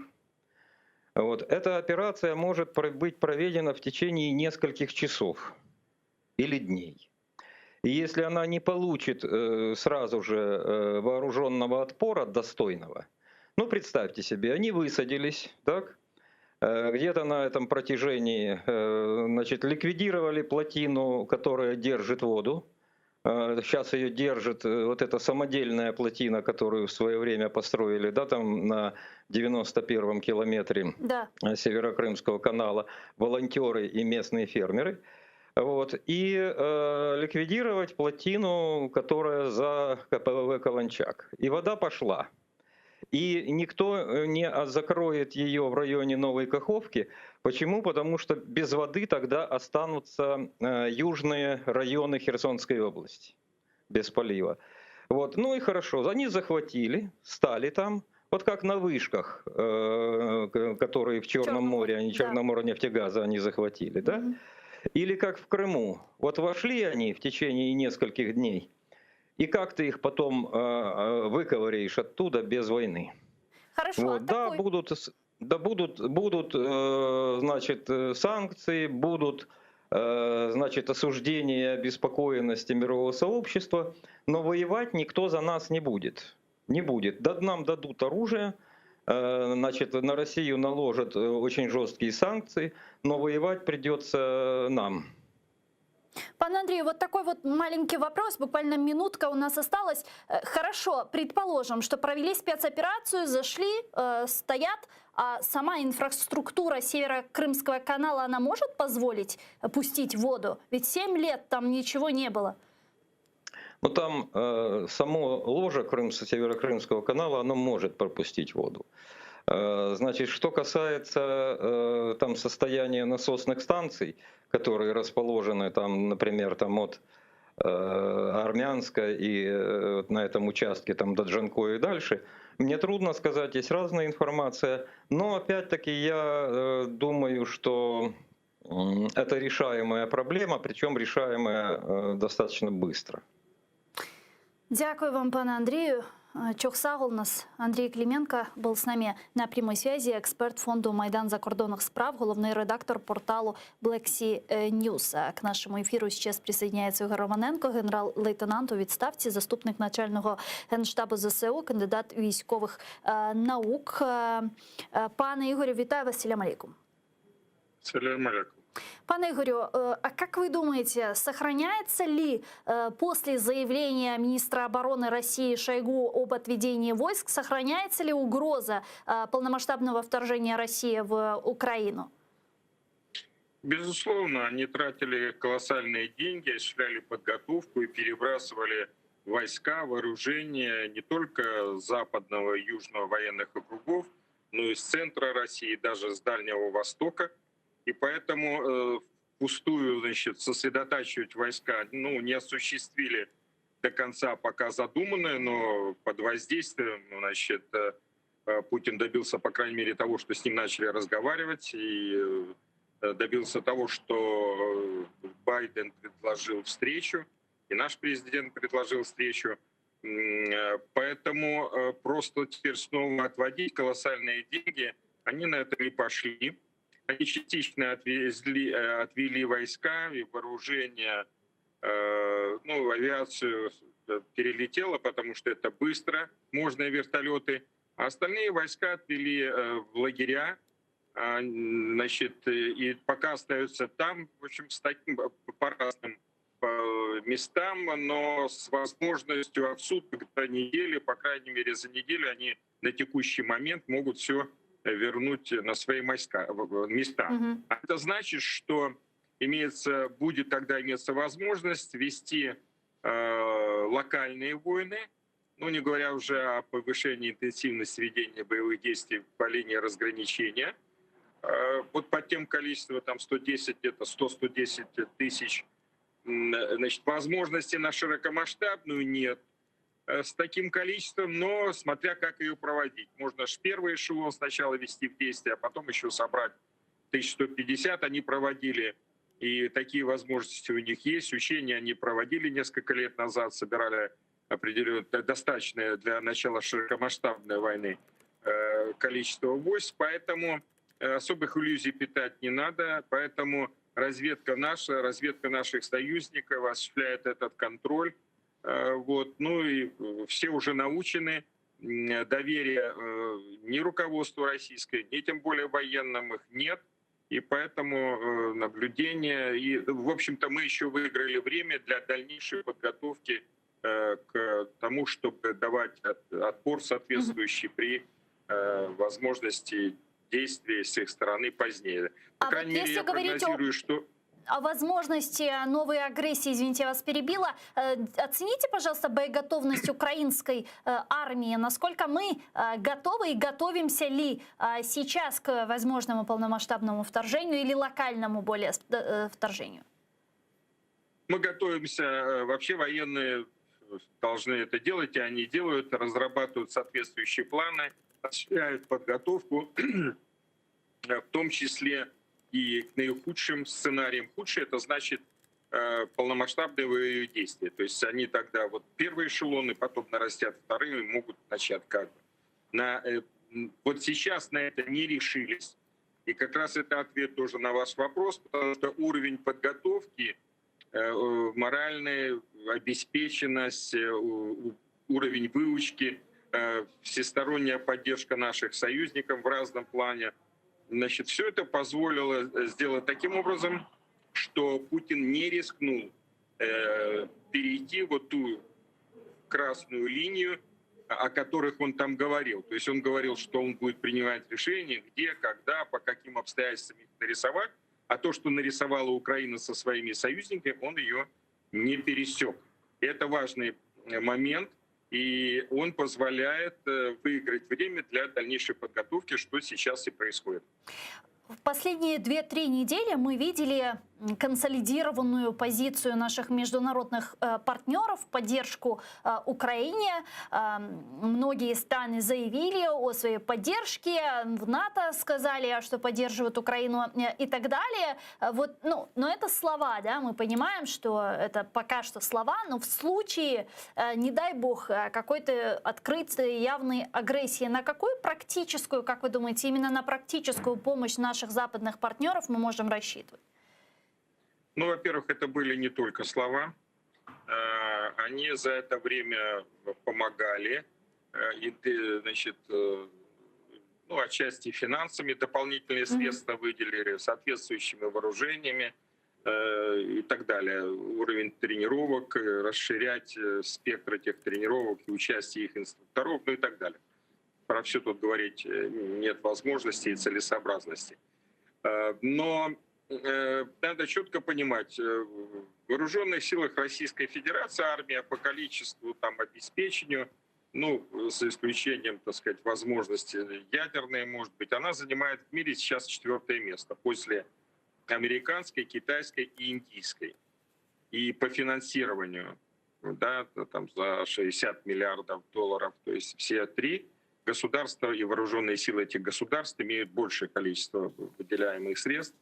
Speaker 5: Вот. Эта операция может быть проведена в течение нескольких часов или дней. И если она не получит сразу же вооруженного отпора достойного, ну представьте себе, они высадились, так? Где-то на этом протяжении, значит, ликвидировали плотину, которая держит воду. Сейчас ее держит вот эта самодельная плотина, которую в свое время построили, да, там на 91-м километре Северокрымского канала волонтеры и местные фермеры. Вот, и ликвидировать плотину, которая за КПВВ «Каланчак». И вода пошла. И никто не закроет ее в районе Новой Каховки. Почему? Потому что без воды тогда останутся южные районы Херсонской области, без полива. Вот. Ну и хорошо, они захватили, стали там, вот как на вышках, которые в Черном море, они Черноморнефтегаза они захватили, да? Или как в Крыму. Вот вошли они в течение нескольких дней, и как ты их потом выковыряешь оттуда без войны?
Speaker 1: Хорошо.
Speaker 5: Вот, да, будут, значит, санкции, будут, значит, осуждения обеспокоенности мирового сообщества, но воевать никто за нас не будет. Не будет. Нам дадут оружие, значит, на Россию наложат очень жесткие санкции, но воевать придется нам.
Speaker 1: Пан Андрей, вот такой вот маленький вопрос, буквально минутка у нас осталась. Хорошо, предположим, что провели спецоперацию, зашли, стоят, а сама инфраструктура Северокрымского канала, она может позволить пустить воду? Ведь 7 лет там ничего не было.
Speaker 5: Ну там само ложе Северокрымского канала, оно может пропустить воду. Значит, что касается там состояния насосных станций, которые расположены там, например, там от Армянска и на этом участке там до Джанко и дальше, мне трудно сказать, есть разная информация, но опять-таки я думаю, что это решаемая проблема, причем решаемая достаточно быстро.
Speaker 1: Дякую вам, пане Андрію. Чохсагл у нас Андрій Клименко был с нами на прямой связи, експерт фонду «Майдан закордонных справ», головный редактор порталу Black Sea News. К нашему эфиру сейчас присоединяется Ігор Романенко, генерал-лейтенант у відставці, заступник начального генштабу ЗСУ, кандидат військових наук. Пане Ігорю, вітаю вас, салям алейкум.
Speaker 6: Салям алейкум.
Speaker 1: Пане Игорю, а как вы думаете, сохраняется ли после заявления министра обороны России Шойгу об отведении войск, сохраняется ли угроза полномасштабного вторжения России в Украину?
Speaker 6: Безусловно, они тратили колоссальные деньги, осуществляли подготовку и перебрасывали войска, вооружение не только с западного и южного военных округов, но и с центра России, даже с Дальнего Востока. И поэтому впустую, значит, сосредотачивать войска, не осуществили до конца пока задуманное, но под воздействием, значит, Путин добился, по крайней мере, того, что с ним начали разговаривать, и добился того, что Байден предложил встречу, и наш президент предложил встречу. Поэтому просто теперь снова отводить колоссальные деньги, они на это не пошли. Они частично отвели войска и вооружение, авиацию перелетела, потому что это быстро, можно и вертолеты. А остальные войска отвели в лагеря, значит, и пока остаются там, в общем, с таким по разным местам, но с возможностью от суток до недели, по крайней мере, за неделю они на текущий момент могут все вернуть на свои места. А это значит, что будет тогда иметься возможность вести локальные войны, не говоря уже о повышении интенсивности ведения боевых действий по линии разграничения. Вот по тем количествам, там 110, где-то 100-110 тысяч, значит, возможностей на широкомасштабную нет с таким количеством, но смотря как ее проводить. Можно же первый эшелон сначала ввести в действие, а потом еще собрать 1150. Они проводили, и такие возможности у них есть. Учения они проводили несколько лет назад, собирали определенное, достаточное для начала широкомасштабной войны количество войск, поэтому особых иллюзий питать не надо, поэтому разведка наших союзников осуществляет этот контроль. И все уже научены, доверия ни руководству российской, ни тем более военным их нет, и поэтому наблюдение, и, в общем-то, мы еще выиграли время для дальнейшей подготовки к тому, чтобы давать отпор соответствующий при возможности действий с их стороны позднее. По крайней мере, я прогнозирую, что...
Speaker 1: О возможности новой агрессии, извините, я вас перебила. Оцените, пожалуйста, боеготовность украинской армии. Насколько мы готовы и готовимся ли сейчас к возможному полномасштабному вторжению или локальному более вторжению?
Speaker 6: Мы готовимся. Вообще военные должны это делать, и они делают, разрабатывают соответствующие планы, осуществляют подготовку, в том числе и к наихудшим сценариям. Худшее — это значит полномасштабные боевые действия. То есть они тогда первые эшелоны, потом нарастят вторые, могут начать вот сейчас на это не решились. И как раз это ответ тоже на ваш вопрос, потому что уровень подготовки, моральная обеспеченность, уровень выучки, всесторонняя поддержка наших союзников в разном плане, значит, все это позволило сделать таким образом, что Путин не рискнул перейти ту красную линию, о которых он там говорил. То есть он говорил, что он будет принимать решения, где, когда, по каким обстоятельствам их нарисовать, а то, что нарисовала Украина со своими союзниками, он ее не пересек. Это важный момент, и он позволяет выиграть время для дальнейшей подготовки, что сейчас и происходит.
Speaker 1: В последние 2-3 недели мы видели консолидированную позицию наших международных партнеров в поддержку Украине. Многие страны заявили о своей поддержке, в НАТО сказали, что поддерживают Украину и так далее. Но это слова, да, мы понимаем, что это пока что слова, но в случае, не дай бог, какой-то открытой явной агрессии, на какую практическую, как вы думаете, именно на практическую помощь наших западных партнеров мы можем рассчитывать?
Speaker 6: Во-первых, это были не только слова. Они за это время помогали, значит, отчасти финансами, дополнительные средства выделили, соответствующими вооружениями и так далее. Уровень тренировок, расширять спектр этих тренировок и участие их инструкторов, и так далее. Про все тут говорить нет возможности и целесообразности. Но надо четко понимать, в вооруженных силах Российской Федерации армия по количеству, там, обеспечению, ну, за исключением, так сказать, возможности ядерной, может быть, она занимает в мире сейчас 4-е место после американской, китайской и индийской. И по финансированию, да, там за 60 миллиардов долларов, то есть все три государства и вооруженные силы этих государств имеют большее количество выделяемых средств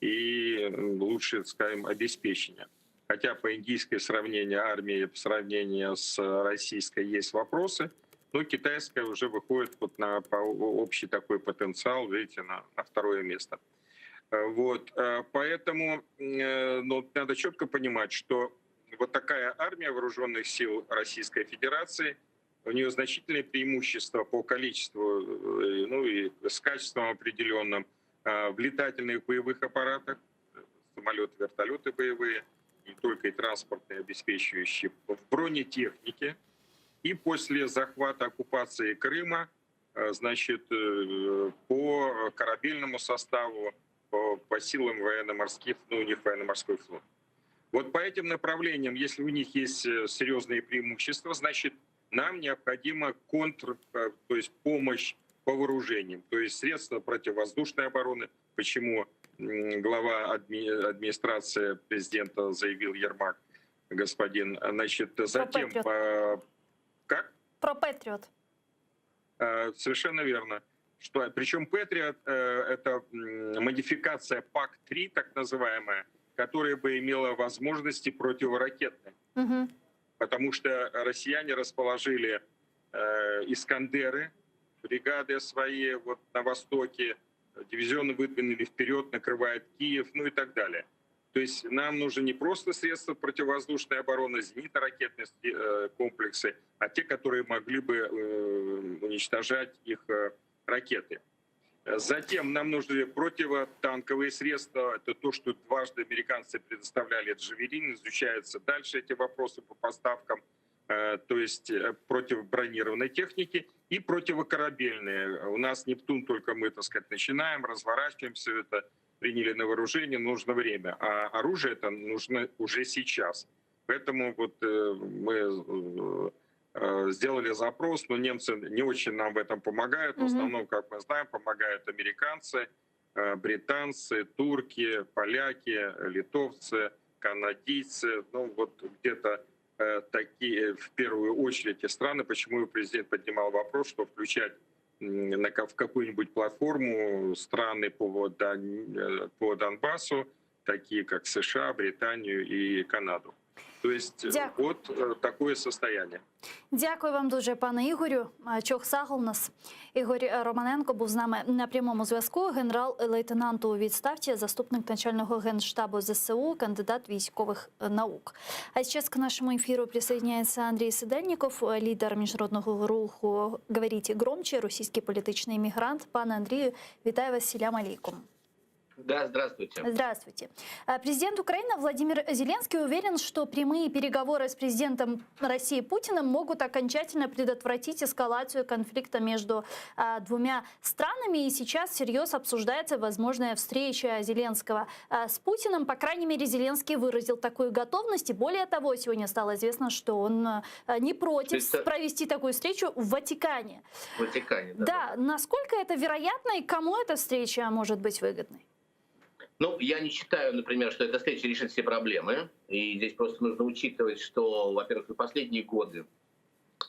Speaker 6: и лучше, скажем, обеспечение. Хотя по индийской сравнению армии в сравнении с российской есть вопросы, но китайская уже выходит вот на общий такой потенциал, видите, на 2-е место. Вот, поэтому надо четко понимать, что вот такая армия вооруженных сил Российской Федерации, у нее значительные преимущества по количеству, ну и с качеством определенным в летательных боевых аппаратах, самолеты, вертолеты боевые, не только и транспортные, обеспечивающие, в бронетехнике. И после захвата, оккупации Крыма, значит, по корабельному составу, по силам военно-морских, ну, у них военно-морской флот. Вот по этим направлениям, если у них есть серьезные преимущества, значит, нам необходима то есть помощь по вооружениям, то есть средства противовоздушной обороны. Почему глава администрации президента заявил, Ермак, господин, значит, затем... Как?
Speaker 1: Про Патриот.
Speaker 6: Совершенно верно. Причем Патриот — это модификация ПАК-3, так называемая, которая бы имела возможности противоракетные.
Speaker 1: Угу.
Speaker 6: Потому что россияне расположили «Искандеры», бригады свои вот на востоке, дивизионы выдвинули вперед, накрывают Киев, ну и так далее. То есть нам нужны не просто средства противовоздушной обороны, зенитно-ракетные комплексы, а те, которые могли бы уничтожать их ракеты. Затем нам нужны противотанковые средства. Это то, что дважды американцы предоставляли «Джавелин». Изучаются дальше эти вопросы по поставкам, то есть против бронированной техники и противокорабельные. У нас «Нептун» только мы, так сказать, начинаем, разворачиваем все это, приняли на вооружение, нужно время. А оружие это нужно уже сейчас. Поэтому вот мы сделали запрос, но немцы не очень нам в этом помогают. В основном, как мы знаем, помогают американцы, британцы, турки, поляки, литовцы, канадийцы. Ну вот где-то такие в первую очередь и страны. Почему президент поднимал вопрос, что включать в какую-нибудь платформу страны по Донбассу, такие как США, Британию и Канаду. То есть от такое состояние.
Speaker 1: Дякую вам дуже, пане Ігорю. Чохсагл у нас. Ігор Романенко був з нами на прямому зв'язку. Генерал-лейтенант у відставці, заступник начального генштабу ЗСУ, кандидат військових наук. А сейчас к нашему эфиру присоединяется Андрей Сидельников, лидер международного руху «Говорите громче», российский политичный иммигрант. Пане Андрію, вітаю вас, селям алейкум.
Speaker 7: Да, здравствуйте.
Speaker 1: Здравствуйте. Президент Украины Владимир Зеленский уверен, что прямые переговоры с президентом России Путиным могут окончательно предотвратить эскалацию конфликта между двумя странами. И сейчас всерьез обсуждается возможная встреча Зеленского с Путиным. По крайней мере, Зеленский выразил такую готовность. И более того, сегодня стало известно, что он не против провести такую встречу в Ватикане.
Speaker 7: В Ватикане, да.
Speaker 1: Да, насколько это вероятно и кому эта встреча может быть выгодной?
Speaker 7: Ну, я не считаю, например, что эта встреча решит все проблемы. И здесь просто нужно учитывать, что, во-первых, в последние годы,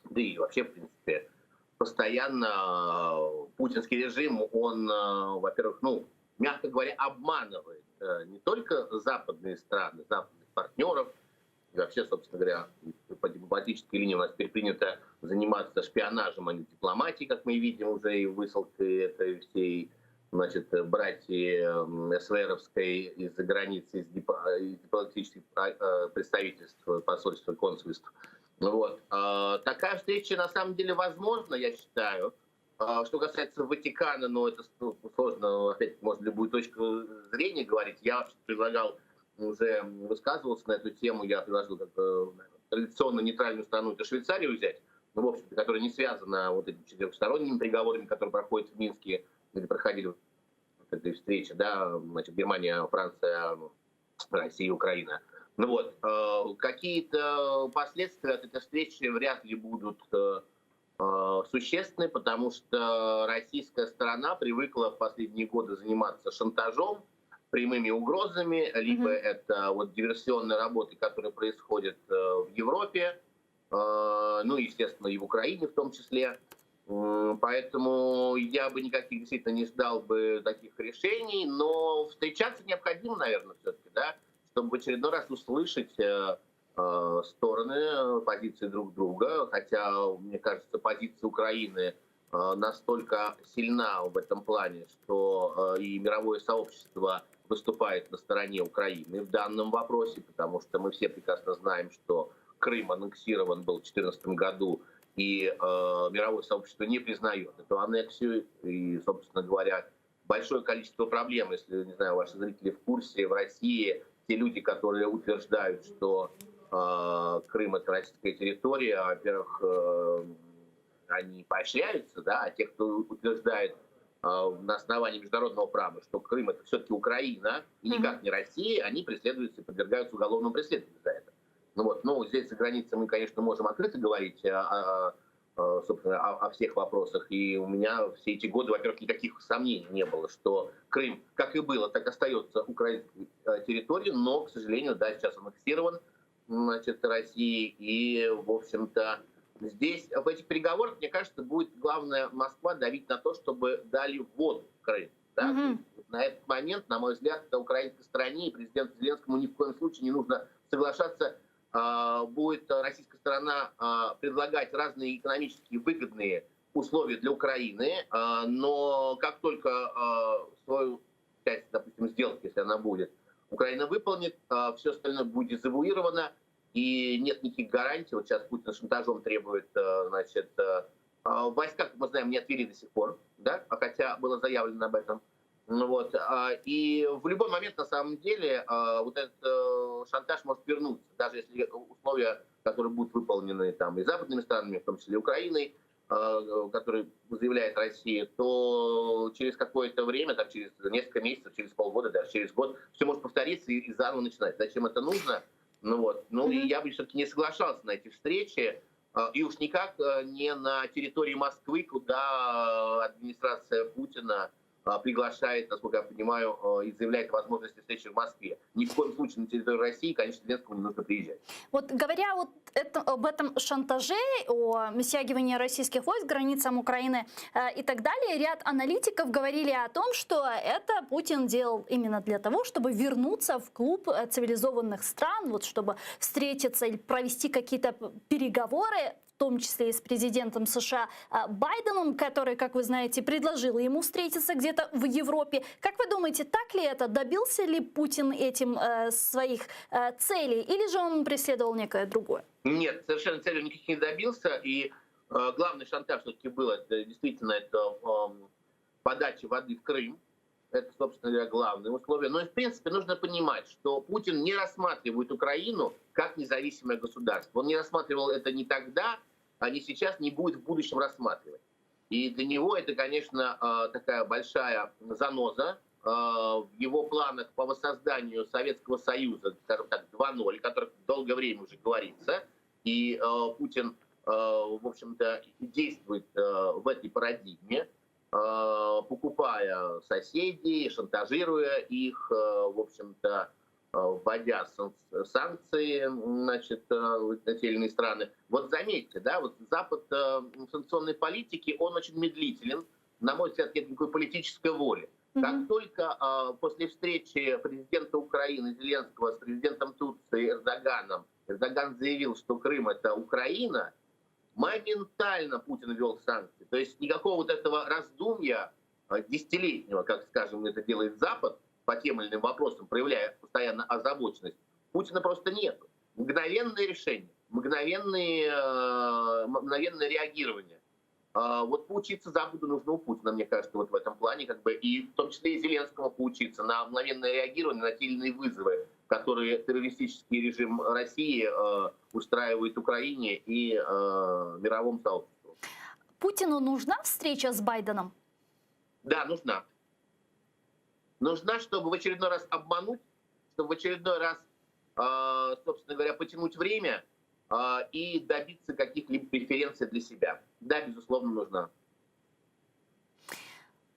Speaker 7: да и вообще, в принципе, постоянно путинский режим, он, во-первых, ну, мягко говоря, обманывает не только западные страны, западных партнеров, и вообще, собственно говоря, по дипломатической линии у нас теперь принято заниматься шпионажем, а не дипломатией, как мы видим уже и высылкой этой всей, значит, братьи СВРовской из-за границы, из дипломатических представительств, посольств и консульств. Вот. Такая встреча на самом деле возможна, я считаю. Что касается Ватикана, ну это сложно, опять можно любую точку зрения говорить. Я вообще предлагал, уже высказывался на эту тему, я предложил как традиционно нейтральную страну, это Швейцарию взять, ну, в общем-то, которая не связана вот этими четырехсторонними переговорами, которые проходят в Минске, или проходили в этой встречи, да, значит, Германия, Франция, Россия, Украина. Ну вот, какие-то последствия от этой встречи вряд ли будут существенны, потому что российская сторона привыкла в последние годы заниматься шантажом, прямыми угрозами, либо это вот диверсионные работы, которые происходят в Европе, ну, естественно, и в Украине в том числе. Поэтому я бы никаких действительно не ждал бы таких решений, но встречаться необходимо, наверное, все-таки, да, чтобы в очередной раз услышать стороны, позиции друг друга, хотя, мне кажется, позиция Украины настолько сильна в этом плане, что и мировое сообщество выступает на стороне Украины в данном вопросе, потому что мы все прекрасно знаем, что Крым аннексирован был в 2014 году, и мировое сообщество не признает эту аннексию, и, собственно говоря, большое количество проблем, если, не знаю, ваши зрители в курсе, в России, те люди, которые утверждают, что Крым — это российская территория, во-первых, они поощряются, да, а те, кто утверждает на основании международного права, что Крым — это все-таки Украина и никак не Россия, они преследуются и подвергаются уголовному преследованию за это. Ну вот, ну здесь за границей мы, конечно, можем открыто говорить собственно, о всех вопросах, и у меня все эти годы, во-первых, никаких сомнений не было, что Крым, как и было, так остается украинской территорией, но, к сожалению, да, сейчас аннексирован, значит, Россией, и, в общем-то, здесь, в этих переговорах, мне кажется, будет главное Москва давить на то, чтобы дали ввод в Крым. Да? На этот момент, на мой взгляд, на украинской стороне и президенту Зеленскому ни в коем случае не нужно соглашаться. Будет российская сторона предлагать разные экономически выгодные условия для Украины, но как только свою часть, допустим, сделки, если она будет, Украина выполнит, все остальное будет дезавуировано, и нет никаких гарантий. Вот сейчас Путин шантажом требует, значит, войска, как мы знаем, не отвели до сих пор, да, хотя было заявлено об этом. Ну вот, и в любой момент, на самом деле, вот этот шантаж может вернуться, даже если условия, которые будут выполнены там и западными странами, в том числе и Украиной, который заявляет Россия, то через какое-то время, там, через несколько месяцев, через полгода, даже через год, все может повториться и заново начинать. Зачем это нужно? Ну вот, ну и я бы все-таки не соглашался на эти встречи, и уж никак не на территории Москвы, куда администрация Путина приглашает, насколько я понимаю, и заявляет о возможности встречи в Москве. Ни в коем случае на территорию России, конечно, Зеленскому не нужно приезжать.
Speaker 1: Вот говоря вот об этом шантаже, о стягивании российских войск к границам Украины и так далее, ряд аналитиков говорили о том, что это Путин делал именно для того, чтобы вернуться в клуб цивилизованных стран, вот чтобы встретиться или провести какие-то переговоры, в том числе и с президентом США Байденом, который, как вы знаете, предложил ему встретиться где-то в Европе. Как вы думаете, так ли это? Добился ли Путин этим своих целей? Или же он преследовал некое другое?
Speaker 7: Нет, совершенно целью никаких не добился. И главный шантаж все-таки был, это действительно это подача воды в Крым. Это, собственно говоря, главное условие. Но, в принципе, нужно понимать, что Путин не рассматривает Украину как независимое государство. Он не рассматривал это ни тогда, а не сейчас, не будет в будущем рассматривать. И для него это, конечно, такая большая заноза в его планах по воссозданию Советского Союза, скажем так, 2.0, о которых долгое время уже говорится. И Путин, в общем-то, действует в этой парадигме, покупая соседей, шантажируя их, в общем-то, вводя санкции, значит, на те или иные страны. Вот заметьте, да, вот Запад в санкционной политике, он очень медлителен. На мой взгляд, нет никакой политической воли. Как только после встречи президента Украины Зеленского с президентом Турции Эрдоганом, Эрдоган заявил, что Крым — это Украина, моментально Путин ввел санкции. То есть никакого вот этого раздумья десятилетнего, как, скажем, это делает Запад, по тем или иным вопросам, проявляя постоянно озабоченность, Путина просто нет. Мгновенное решение, мгновенное реагирование. Вот поучиться Западу нужно у Путина, мне кажется, вот в этом плане, как бы, и в том числе и Зеленскому поучиться на мгновенное реагирование на те или иные вызовы, которые террористический режим России устраивает Украине и мировому сообществу.
Speaker 1: Путину нужна встреча с Байденом?
Speaker 7: Да, нужна. нужна, чтобы в очередной раз обмануть, чтобы в очередной раз, собственно говоря, потянуть время и добиться каких-либо преференций для себя. Да, безусловно, нужна.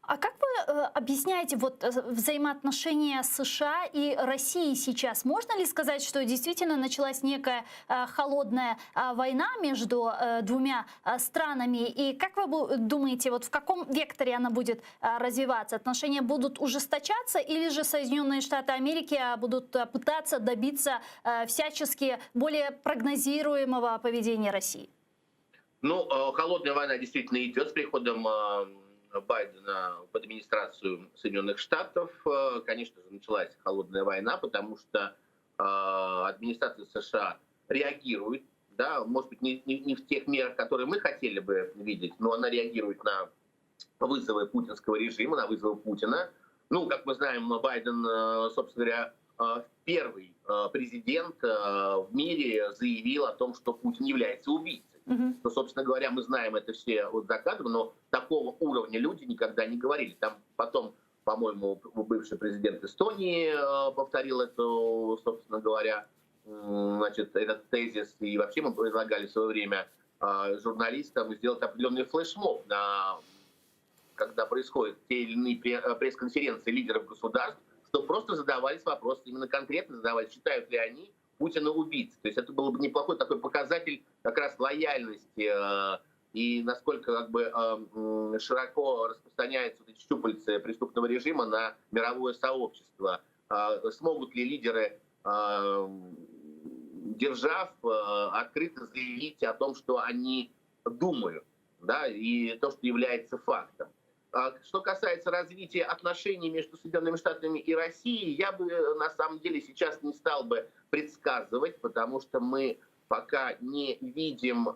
Speaker 1: А как вы объясняете вот взаимоотношения США и России сейчас? Можно ли сказать, что действительно началась некая холодная война между двумя странами? И как вы думаете, вот в каком векторе она будет развиваться? Отношения будут ужесточаться или же Соединенные Штаты Америки будут пытаться добиться всячески более прогнозируемого поведения России?
Speaker 7: Ну, холодная война действительно идет с приходом Байдена в администрацию Соединенных Штатов. Конечно же, началась холодная война, потому что администрация США реагирует, да, может быть, не в тех мерах, которые мы хотели бы видеть, но она реагирует на вызовы путинского режима, на вызовы Путина. Ну, как мы знаем, Байден, собственно говоря, первый президент в мире заявил о том, что Путин является убийцей. Что, собственно говоря, мы знаем это все вот за кадром, но такого уровня люди никогда не говорили. Там потом, по-моему, бывший президент Эстонии повторил эту, собственно говоря, значит, этот тезис. И вообще мы предлагали в свое время журналистам сделать определенный флешмоб, когда происходят те или иные пресс-конференции лидеров государств, чтобы просто задавались вопросы, именно конкретно задавались, считают ли они Путина убийцей. То есть это был бы неплохой такой показатель как раз лояльности и насколько как бы широко распространяются вот эти щупальца преступного режима на мировое сообщество. Смогут ли лидеры держав, открыто заявить о том, что они думают, да, и то, что является фактом. Что касается развития отношений между Соединенными Штатами и Россией, я бы на самом деле сейчас не стал бы предсказывать, потому что мы пока не видим,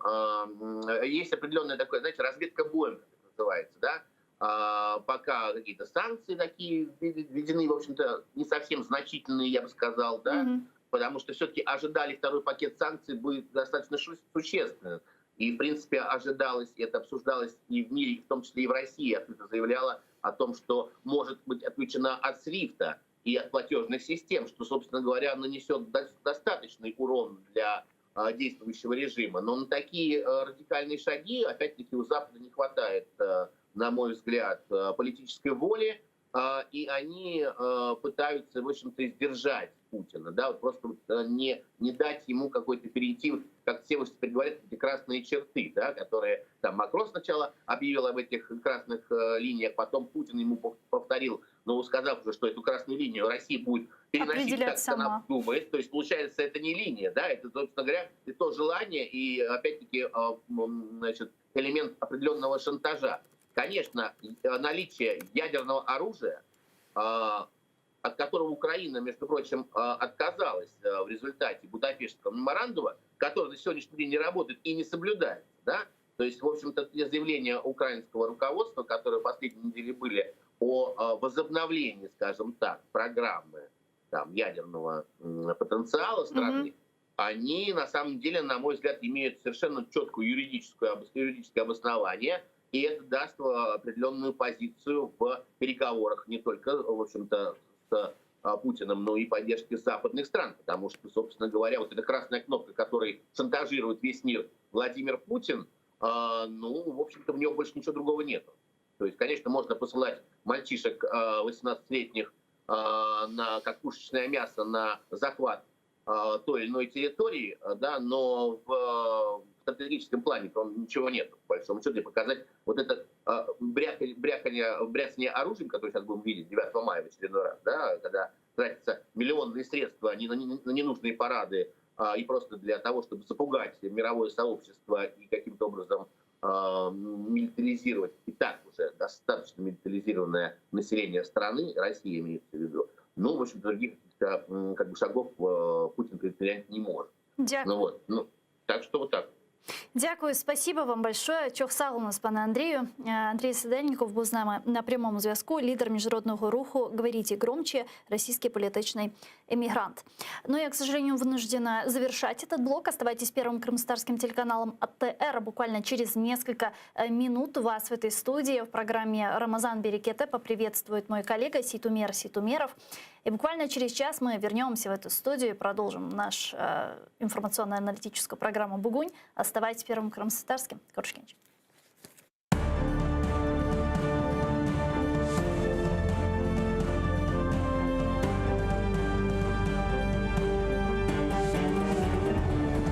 Speaker 7: есть определенная такая, знаете, разведка боем, как это называется, да, пока какие-то санкции такие введены, в общем-то, не совсем значительные, я бы сказал, да, потому что все-таки ожидали второй пакет санкций будет достаточно существенным. И, в принципе, ожидалось, и это обсуждалось и в мире, в том числе и в России, открыто заявляла о том, что может быть отключена от SWIFT и от платежных систем, что, собственно говоря, нанесет достаточный урон для действующего режима. Но на такие радикальные шаги, опять-таки, у Запада не хватает, на мой взгляд, политической воли, и они пытаются, в общем-то, сдержать Путина, да, вот просто не дать ему какой-то перейти, как все вот теперь говорят, эти красные черты, да, которые там Макрон сначала объявил об этих красных линиях, потом Путин ему повторил, но сказав уже, что эту красную линию Россия будет переносить, как она думает. То есть, получается, это не линия, да, это, собственно говоря, это то желание и, опять-таки, значит, элемент определенного шантажа. Конечно, наличие ядерного оружия, от которого Украина, между прочим, отказалась в результате Будапештского меморандума, который на сегодняшний день не работает и не соблюдается. Да? То есть, в общем-то, те заявления украинского руководства, которые в последние недели были о возобновлении, скажем так, программы там, ядерного потенциала страны, они, на самом деле, на мой взгляд, имеют совершенно четкое юридическое обоснование, и это даст определенную позицию в переговорах не только, в общем-то, с Путиным, но и поддержки западных стран. Потому что, собственно говоря, вот эта красная кнопка, которой шантажирует весь мир Владимир Путин, ну, в общем-то, в него больше ничего другого нету. То есть, конечно, можно посылать мальчишек 18-летних как пушечное мясо на захват той или иной территории, да, но в стратегическом плане там ничего нет, по большому счету, и показать вот это бряцание оружием, которое сейчас будем видеть 9 мая в очередной раз, да, когда тратятся миллионные средства на ненужные парады и просто для того, чтобы запугать мировое сообщество и каким-то образом милитаризировать и так уже достаточно милитаризированное население страны, Россия имеется в виду, ну, в общем, других как бы шагов Путин предпринять не может.
Speaker 1: Дякую.
Speaker 7: Ну, вот, ну, так что вот так.
Speaker 1: Дякую, спасибо вам большое. Чохсал у нас, пане Андрію. Андрій Сидельников був з нами на прямому зв'язку, лідер міжнародного руху «Говорите громче», российский политичный эмигрант. Ну, я, к сожалению, вынуждена завершать этот блок. Оставайтесь первым крымстарским телеканалом АТР. Буквально через несколько минут вас в этой студии в программе «Рамазан Берекете» поприветствует мой коллега Ситумер Ситумеров. И буквально через час мы вернемся в эту студию и продолжим нашу информационно-аналитическую программу «Бугунь». Оставайтесь первым крымстарским. Корушкевич.